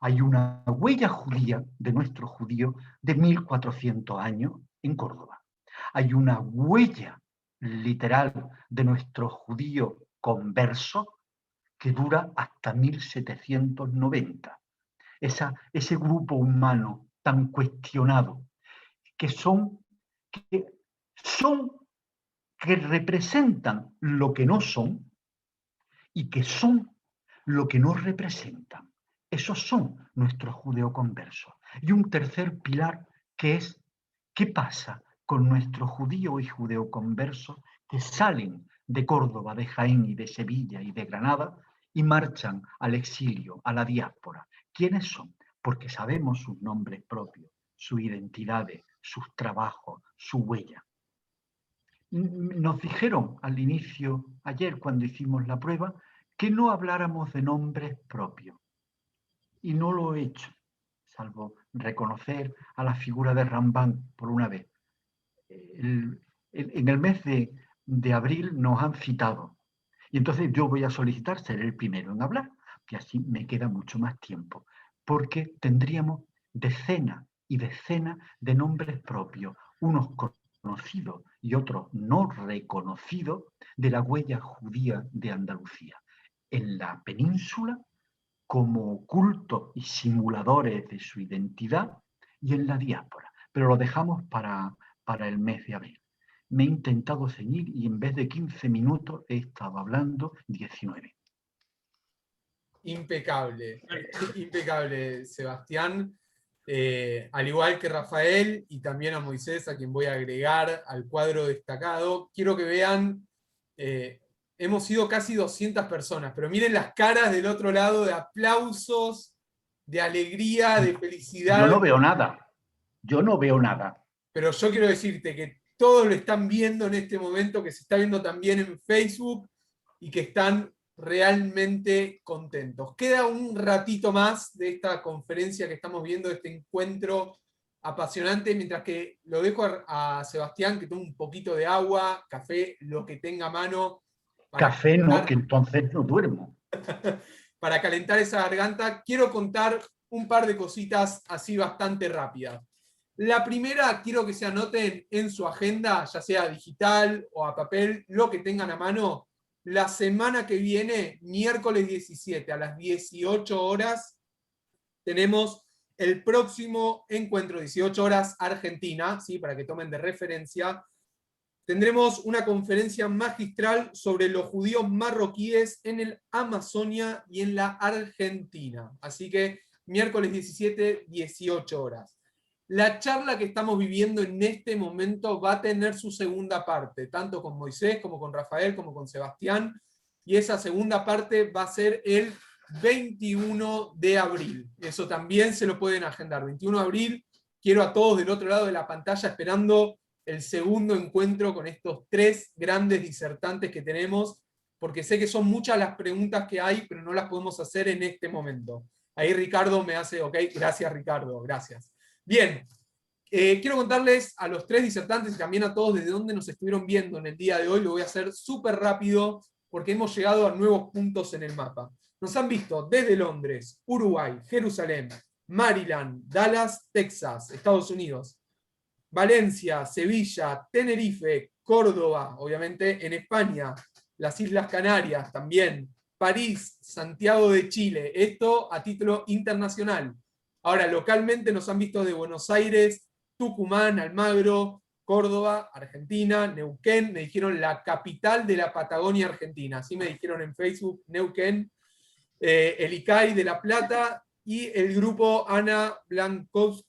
Hay una huella judía de nuestros judíos de 1400 años en Córdoba. Hay una huella literal de nuestros judíos conversos que dura hasta 1790. Ese grupo humano tan cuestionado, que representan lo que no son y que son lo que no representan. Esos son nuestros judeoconversos. Y un tercer pilar que es, ¿qué pasa con nuestros judíos y judeoconversos que salen de Córdoba, de Jaén y de Sevilla y de Granada y marchan al exilio, a la diáspora? ¿Quiénes son? Porque sabemos sus nombres propios, sus identidades, sus trabajos, su huella. Nos dijeron al inicio, ayer cuando hicimos la prueba, que no habláramos de nombres propios. Y no lo he hecho, salvo reconocer a la figura de Rambán por una vez. En el mes de abril nos han citado. Y entonces yo voy a solicitar ser el primero en hablar, que así me queda mucho más tiempo, porque tendríamos decenas y decenas de nombres propios, unos conocidos y otros no reconocidos, de la huella judía de Andalucía. En la península, como cultos y simuladores de su identidad, y en la diáspora. Pero lo dejamos para el mes de abril. Me he intentado ceñir y en vez de 15 minutos he estado hablando 19. Impecable, impecable, Sebastián. Al igual que Rafael y también a Moisés, a quien voy a agregar al cuadro destacado, quiero que vean, hemos sido casi 200 personas, pero miren las caras del otro lado de aplausos, de alegría, de felicidad. Yo no veo nada, yo no veo nada. Pero yo quiero decirte que todos lo están viendo en este momento, que se está viendo también en Facebook y que están realmente contentos. Queda un ratito más de esta conferencia que estamos viendo, de este encuentro apasionante, mientras que lo dejo a Sebastián, que tome un poquito de agua, café, lo que tenga a mano, Café no, que entonces no duermo. Para calentar esa garganta, quiero contar un par de cositas así bastante rápidas. La primera, quiero que se anoten en su agenda, ya sea digital o a papel, lo que tengan a mano. La semana que viene, miércoles 17 a las 18 horas, tenemos el próximo encuentro, 18 horas Argentina, ¿sí? Para que tomen de referencia. Tendremos una conferencia magistral sobre los judíos marroquíes en el Amazonia y en la Argentina. Así que miércoles 17, 18 horas. La charla que estamos viviendo en este momento va a tener su segunda parte, tanto con Moisés como con Rafael, como con Sebastián, y esa segunda parte va a ser el 21 de abril. Eso también se lo pueden agendar. 21 de abril, quiero a todos del otro lado de la pantalla esperando el segundo encuentro con estos tres grandes disertantes que tenemos, porque sé que son muchas las preguntas que hay, pero no las podemos hacer en este momento. Ahí Ricardo me hace, ok, gracias Ricardo, gracias. Bien, quiero contarles a los tres disertantes y también a todos desde dónde nos estuvieron viendo en el día de hoy. Lo voy a hacer súper rápido porque hemos llegado a nuevos puntos en el mapa. Nos han visto desde Londres, Uruguay, Jerusalén, Maryland, Dallas, Texas, Estados Unidos, Valencia, Sevilla, Tenerife, Córdoba, obviamente en España, las Islas Canarias también, París, Santiago de Chile, esto a título internacional. Ahora, localmente nos han visto de Buenos Aires, Tucumán, Almagro, Córdoba, Argentina, Neuquén, me dijeron la capital de la Patagonia Argentina, así me dijeron en Facebook, Neuquén, el ICAI de La Plata y el grupo Ana Blancospa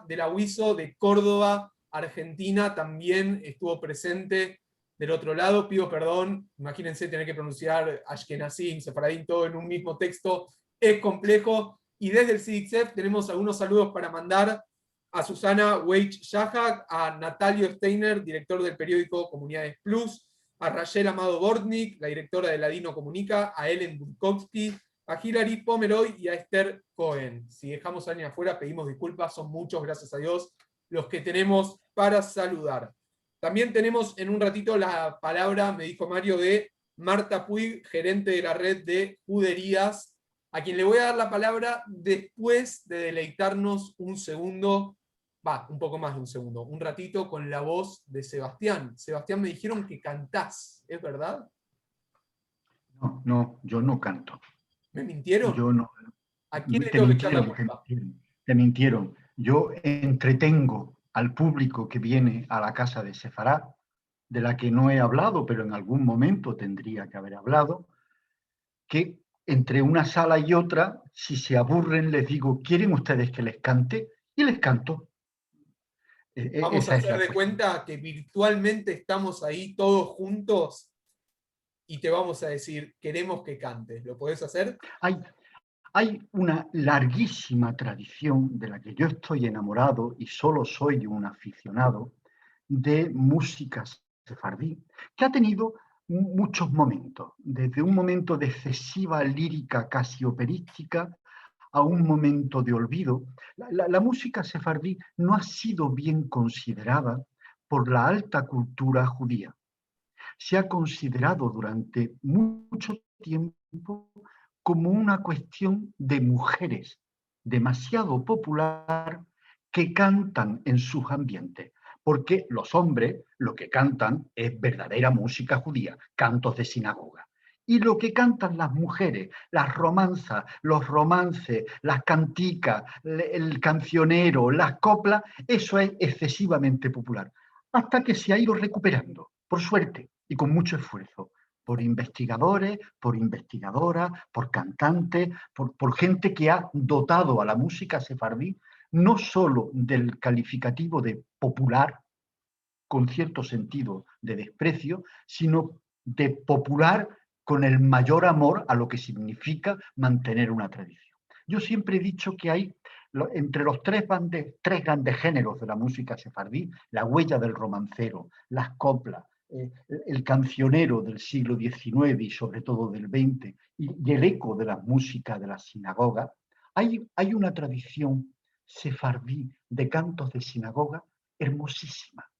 de la UISO de Córdoba, Argentina, también estuvo presente del otro lado. Pido perdón, imagínense tener que pronunciar Ashkenazim, Sefaradín, todo en un mismo texto, es complejo. Y desde el CIDICSEF tenemos algunos saludos para mandar a Susana Weich-Yahak, a Natalio Steiner, director del periódico Comunidades Plus, a Rachel Amado Bortnik, la directora de Ladino Comunica, a Ellen Burkowski, a Hilary Pomeroy y a Esther Cohen. Si dejamos a alguien afuera, pedimos disculpas, son muchos, gracias a Dios, los que tenemos para saludar. También tenemos en un ratito la palabra, me dijo Mario, de Marta Puig, gerente de la red de juderías, a quien le voy a dar la palabra después de deleitarnos un segundo, un poco más de un segundo, un ratito con la voz de Sebastián. Sebastián, me dijeron que cantás, ¿es verdad? No, yo no canto. ¿Me mintieron? Yo no. ¿A quién le tengo que echar la culpa? Te mintieron. Yo entretengo al público que viene a la casa de Sefará, de la que no he hablado, pero en algún momento tendría que haber hablado, que entre una sala y otra, si se aburren, les digo, ¿quieren ustedes que les cante? Y les canto. Vamos a hacer de cuenta que virtualmente estamos ahí todos juntos y te vamos a decir, queremos que cantes. ¿Lo podés hacer? Hay una larguísima tradición de la que yo estoy enamorado y solo soy un aficionado de música sefardí, que ha tenido muchos momentos, desde un momento de excesiva lírica casi operística a un momento de olvido. La música sefardí no ha sido bien considerada por la alta cultura judía. Se ha considerado durante mucho tiempo como una cuestión de mujeres demasiado popular que cantan en sus ambientes, porque los hombres lo que cantan es verdadera música judía, cantos de sinagoga. Y lo que cantan las mujeres, las romanzas, los romances, las canticas, el cancionero, las coplas, eso es excesivamente popular, hasta que se ha ido recuperando, por suerte y con mucho esfuerzo, por investigadores, por investigadoras, por cantantes, por gente que ha dotado a la música sefardí no solo del calificativo de popular, con cierto sentido de desprecio, sino de popular con el mayor amor a lo que significa mantener una tradición. Yo siempre he dicho que hay entre los tres grandes géneros de la música sefardí, la huella del romancero, las coplas, el cancionero del siglo XIX y sobre todo del XX, y el eco de la música de la sinagoga, hay una tradición sefardí de cantos de sinagoga hermosísima.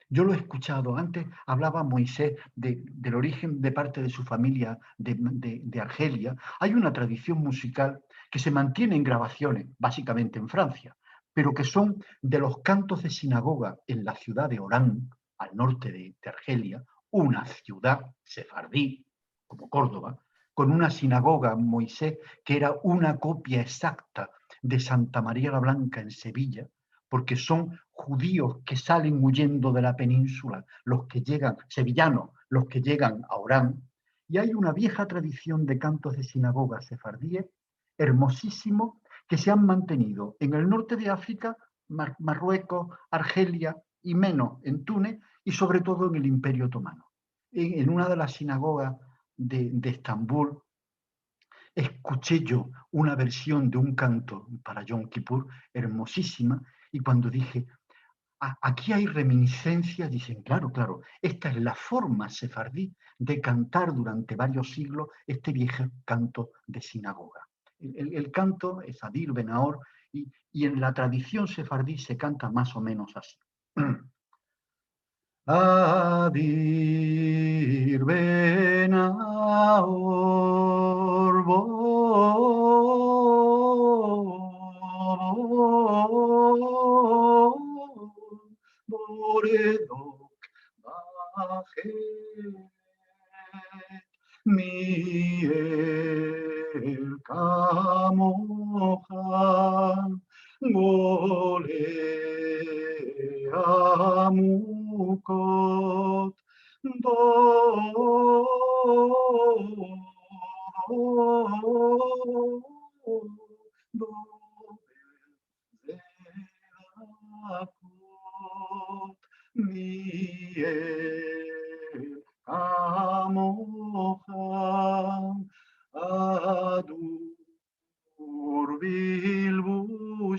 Yo lo he escuchado. Antes hablaba Moisés del origen de parte de su familia de Argelia. Hay una tradición musical que se mantiene en grabaciones, básicamente en Francia, pero que son de los cantos de sinagoga en la ciudad de Orán, al norte de Argelia, una ciudad sefardí, como Córdoba, con una sinagoga, Moisés, que era una copia exacta de Santa María la Blanca en Sevilla, porque son judíos que salen huyendo de la península, los que llegan, sevillanos, los que llegan a Orán, y hay una vieja tradición de cantos de sinagoga sefardíes, hermosísimos, que se han mantenido en el norte de África, Marruecos, Argelia y menos en Túnez, y sobre todo en el Imperio Otomano. En una de las sinagogas de Estambul, escuché yo una versión de un canto para Yom Kippur hermosísima, y cuando dije, aquí hay reminiscencias, dicen, claro, claro, esta es la forma sefardí de cantar durante varios siglos este viejo canto de sinagoga. El canto es Adir Benaor, y en la tradición sefardí se canta más o menos así. Adir Benaor, Boredok Bachet, Miel Kamocha, Gole Amukot, Miel Kamocha, Adur Bilbushon,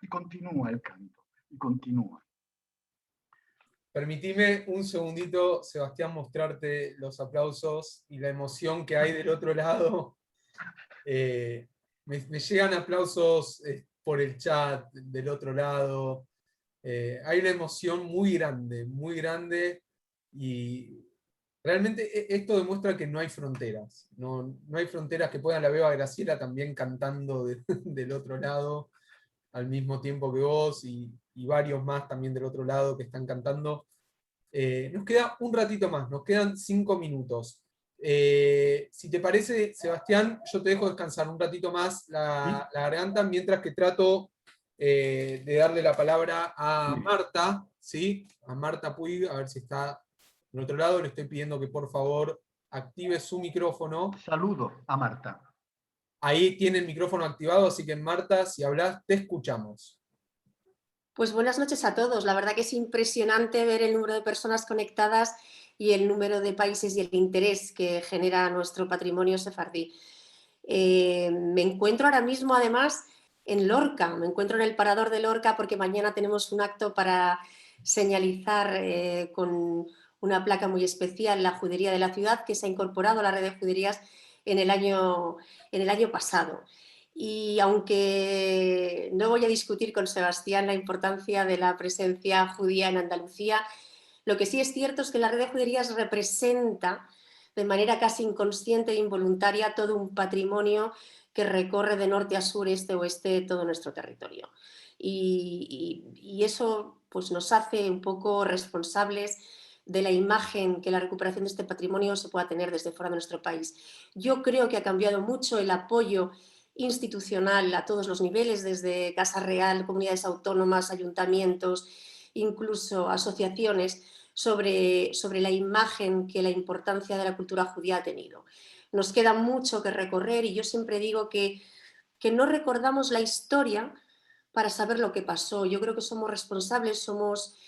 y continúa el canto, y continúa. Permitime un segundito, Sebastián, mostrarte los aplausos y la emoción que hay del otro lado. Me llegan aplausos por el chat del otro lado. Hay una emoción muy grande, y realmente esto demuestra que no hay fronteras. No hay fronteras, que puedan la veo a Graciela también cantando del otro lado al mismo tiempo que vos, y varios más también del otro lado que están cantando. Nos queda un ratito más, nos quedan 5 minutos. Si te parece, Sebastián, yo te dejo descansar un ratito más la garganta, mientras que trato de darle la palabra a Marta, ¿sí? A Marta Puig, a ver si está del otro lado. Le estoy pidiendo que por favor active su micrófono. Saludo a Marta. Ahí tiene el micrófono activado, así que Marta, si hablas, te escuchamos. Pues buenas noches a todos. La verdad que es impresionante ver el número de personas conectadas y el número de países y el interés que genera nuestro patrimonio sefardí. Me encuentro ahora mismo, además, en Lorca. Me encuentro en el Parador de Lorca porque mañana tenemos un acto para señalizar con una placa muy especial la judería de la ciudad, que se ha incorporado a la red de juderías en el año pasado. Y aunque no voy a discutir con Sebastián la importancia de la presencia judía en Andalucía, lo que sí es cierto es que la red de juderías representa de manera casi inconsciente e involuntaria todo un patrimonio que recorre de norte a sur, este a oeste, todo nuestro territorio. Y eso pues, nos hace un poco responsables de la imagen que la recuperación de este patrimonio se pueda tener desde fuera de nuestro país. Yo creo que ha cambiado mucho el apoyo institucional a todos los niveles, desde Casa Real, comunidades autónomas, ayuntamientos, incluso asociaciones, sobre la imagen que la importancia de la cultura judía ha tenido. Nos queda mucho que recorrer, y yo siempre digo que no recordamos la historia para saber lo que pasó. Yo creo que somos responsables, somos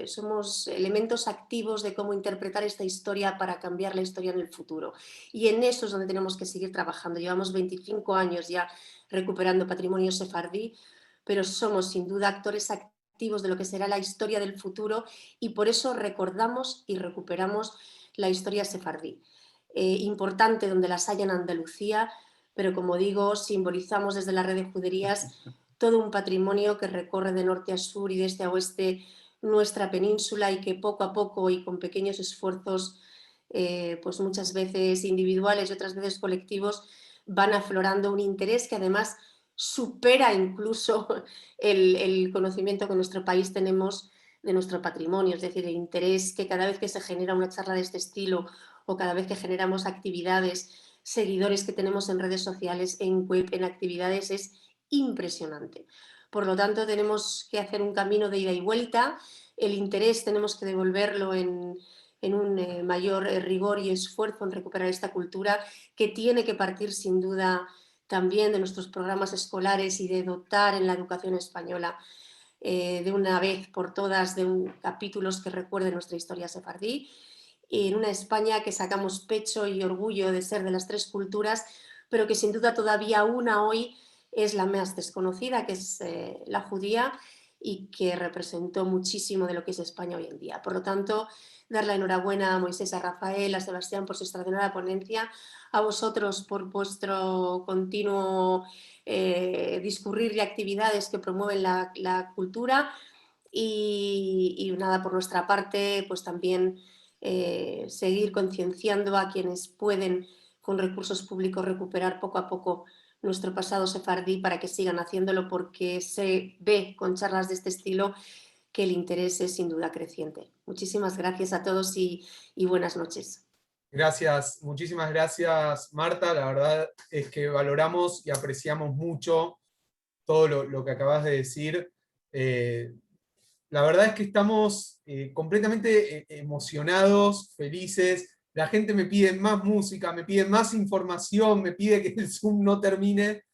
somos elementos activos de cómo interpretar esta historia para cambiar la historia en el futuro. Y en eso es donde tenemos que seguir trabajando. Llevamos 25 años ya recuperando patrimonio sefardí, pero somos sin duda actores activos de lo que será la historia del futuro y por eso recordamos y recuperamos la historia sefardí. Importante donde las haya en Andalucía, pero como digo, simbolizamos desde la red de juderías todo un patrimonio que recorre de norte a sur y de este a oeste nuestra península y que poco a poco y con pequeños esfuerzos, pues muchas veces individuales y otras veces colectivos, van aflorando un interés que además supera incluso el conocimiento que en nuestro país tenemos de nuestro patrimonio, es decir, el interés que cada vez que se genera una charla de este estilo o cada vez que generamos actividades, seguidores que tenemos en redes sociales, en web, en actividades, es impresionante. Por lo tanto, tenemos que hacer un camino de ida y vuelta. El interés tenemos que devolverlo en un mayor rigor y esfuerzo en recuperar esta cultura, que tiene que partir sin duda también de nuestros programas escolares y de dotar en la educación española de una vez por todas de capítulos que recuerden nuestra historia sefardí, en una España que sacamos pecho y orgullo de ser de las tres culturas, pero que sin duda todavía una hoy es la más desconocida, que es la judía, y que representó muchísimo de lo que es España hoy en día. Por lo tanto, dar la enhorabuena a Moisés, a Rafael, a Sebastián por su extraordinaria ponencia, a vosotros por vuestro continuo discurrir de actividades que promueven la cultura y nada, por nuestra parte, pues también seguir concienciando a quienes pueden con recursos públicos recuperar poco a poco nuestro pasado sefardí para que sigan haciéndolo, porque se ve con charlas de este estilo que el interés es sin duda creciente. Muchísimas gracias a todos y buenas noches. Gracias, muchísimas gracias, Marta. La verdad es que valoramos y apreciamos mucho todo lo que acabas de decir. La verdad es que estamos completamente emocionados, felices. La gente me pide más música, me pide más información, me pide que el Zoom no termine,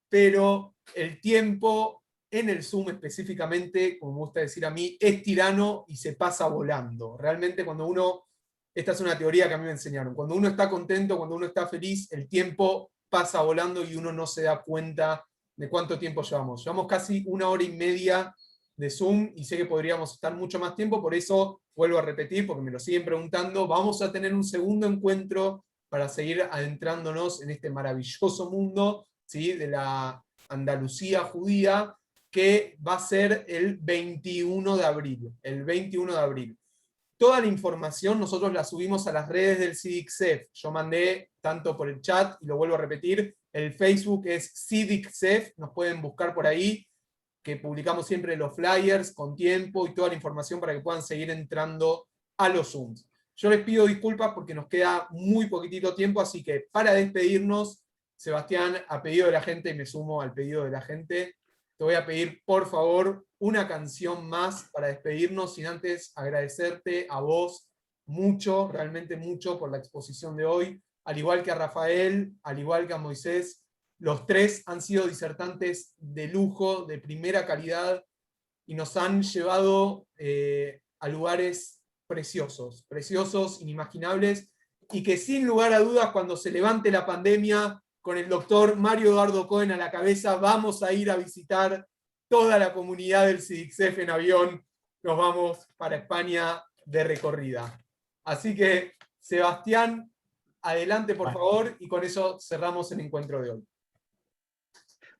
pero el tiempo en el Zoom específicamente, como me gusta decir a mí, es tirano y se pasa volando. Realmente cuando uno, esta es una teoría que a mí me enseñaron, cuando uno está contento, cuando uno está feliz, el tiempo pasa volando y uno no se da cuenta de cuánto tiempo llevamos. Llevamos casi 1 hora y media de Zoom y sé que podríamos estar mucho más tiempo, por eso vuelvo a repetir, porque me lo siguen preguntando, vamos a tener un segundo encuentro para seguir adentrándonos en este maravilloso mundo, ¿sí?, de la Andalucía judía, que va a ser el 21 de abril. El 21 de abril. Toda la información nosotros la subimos a las redes del CIDICSEF. Yo mandé tanto por el chat, y lo vuelvo a repetir, el Facebook es CIDICSEF, nos pueden buscar por ahí, que publicamos siempre los flyers con tiempo y toda la información para que puedan seguir entrando a los Zooms. Yo les pido disculpas porque nos queda muy poquitito tiempo, así que para despedirnos, Sebastián, a pedido de la gente, y me sumo al pedido de la gente, te voy a pedir, por favor, una canción más para despedirnos, sin antes agradecerte a vos mucho, realmente mucho, por la exposición de hoy, al igual que a Rafael, al igual que a Moisés. Los tres han sido disertantes de lujo, de primera calidad, y nos han llevado a lugares preciosos, preciosos, inimaginables, y que sin lugar a dudas, cuando se levante la pandemia, con el doctor Mario Eduardo Cohen a la cabeza, vamos a ir a visitar toda la comunidad del CIDICSEF en avión. Nos vamos para España de recorrida. Así que, Sebastián, adelante por favor, y con eso cerramos el encuentro de hoy.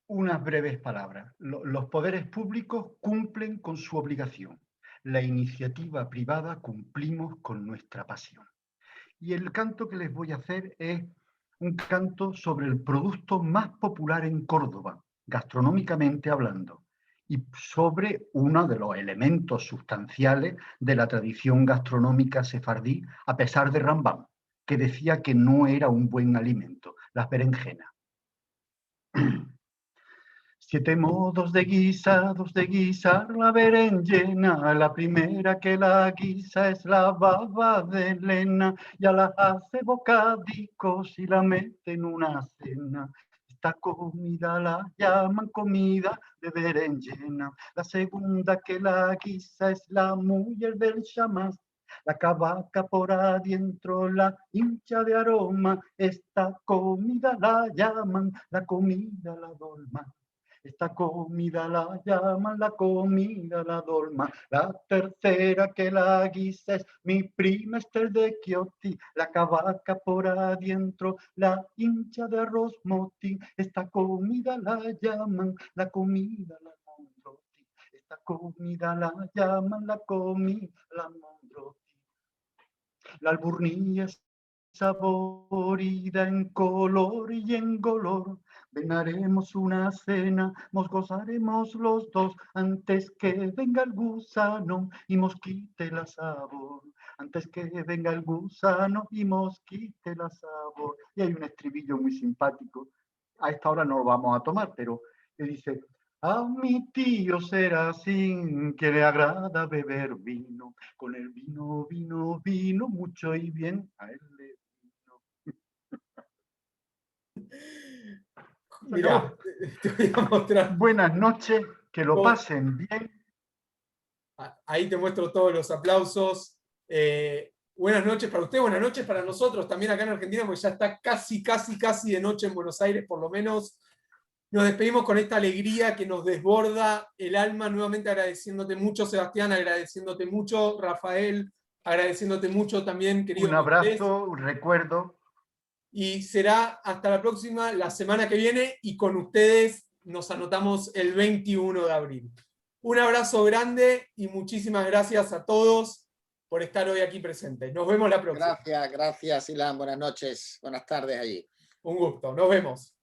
Unas breves palabras. Los poderes públicos cumplen con su obligación. La iniciativa privada cumplimos con nuestra pasión. Y el canto que les voy a hacer es un canto sobre el producto más popular en Córdoba, gastronómicamente hablando, y sobre uno de los elementos sustanciales de la tradición gastronómica sefardí, a pesar de Rambam, que decía que no era un buen alimento, las berenjenas. 7 modos de guisar la berenjena. La primera que la guisa es la baba de Elena. Ya la hace bocadicos y la mete en una cena. Esta comida la llaman comida de berenjena. La segunda que la guisa es la mujer del chamán. La cavaca por adentro la hincha de aroma. Esta comida la llaman la comida la dolma. Esta comida la llaman la comida la dolma. La tercera que la guisa es mi prima Esther de Chioti. La cavaca por adentro la hincha de arroz motín. Esta comida la llaman la comida la mondroti. Esta comida la llaman la comida la mondroti. La alburnilla es saborida en color y en color. Venaremos una cena, nos gozaremos los dos, antes que venga el gusano y mosquite la sabor. Antes que venga el gusano y mosquite la sabor. Y hay un estribillo muy simpático. A esta hora no lo vamos a tomar, pero que dice: a mi tío Serafín, que le agrada beber vino, con el vino, vino, vino, mucho y bien, a él le vino. Mirá, te voy a mostrar. Buenas noches, que lo pasen bien. Ahí te muestro todos los aplausos. Buenas noches para usted, buenas noches para nosotros también acá en Argentina, porque ya está casi de noche en Buenos Aires, por lo menos. Nos despedimos con esta alegría que nos desborda el alma, nuevamente agradeciéndote mucho, Sebastián, agradeciéndote mucho, Rafael, agradeciéndote mucho también, querido. Un abrazo, un recuerdo. Y será hasta la próxima, la semana que viene, y con ustedes nos anotamos el 21 de abril. Un abrazo grande y muchísimas gracias a todos por estar hoy aquí presentes. Nos vemos la próxima. Gracias, Ilan. Buenas noches, buenas tardes allí. Un gusto, nos vemos.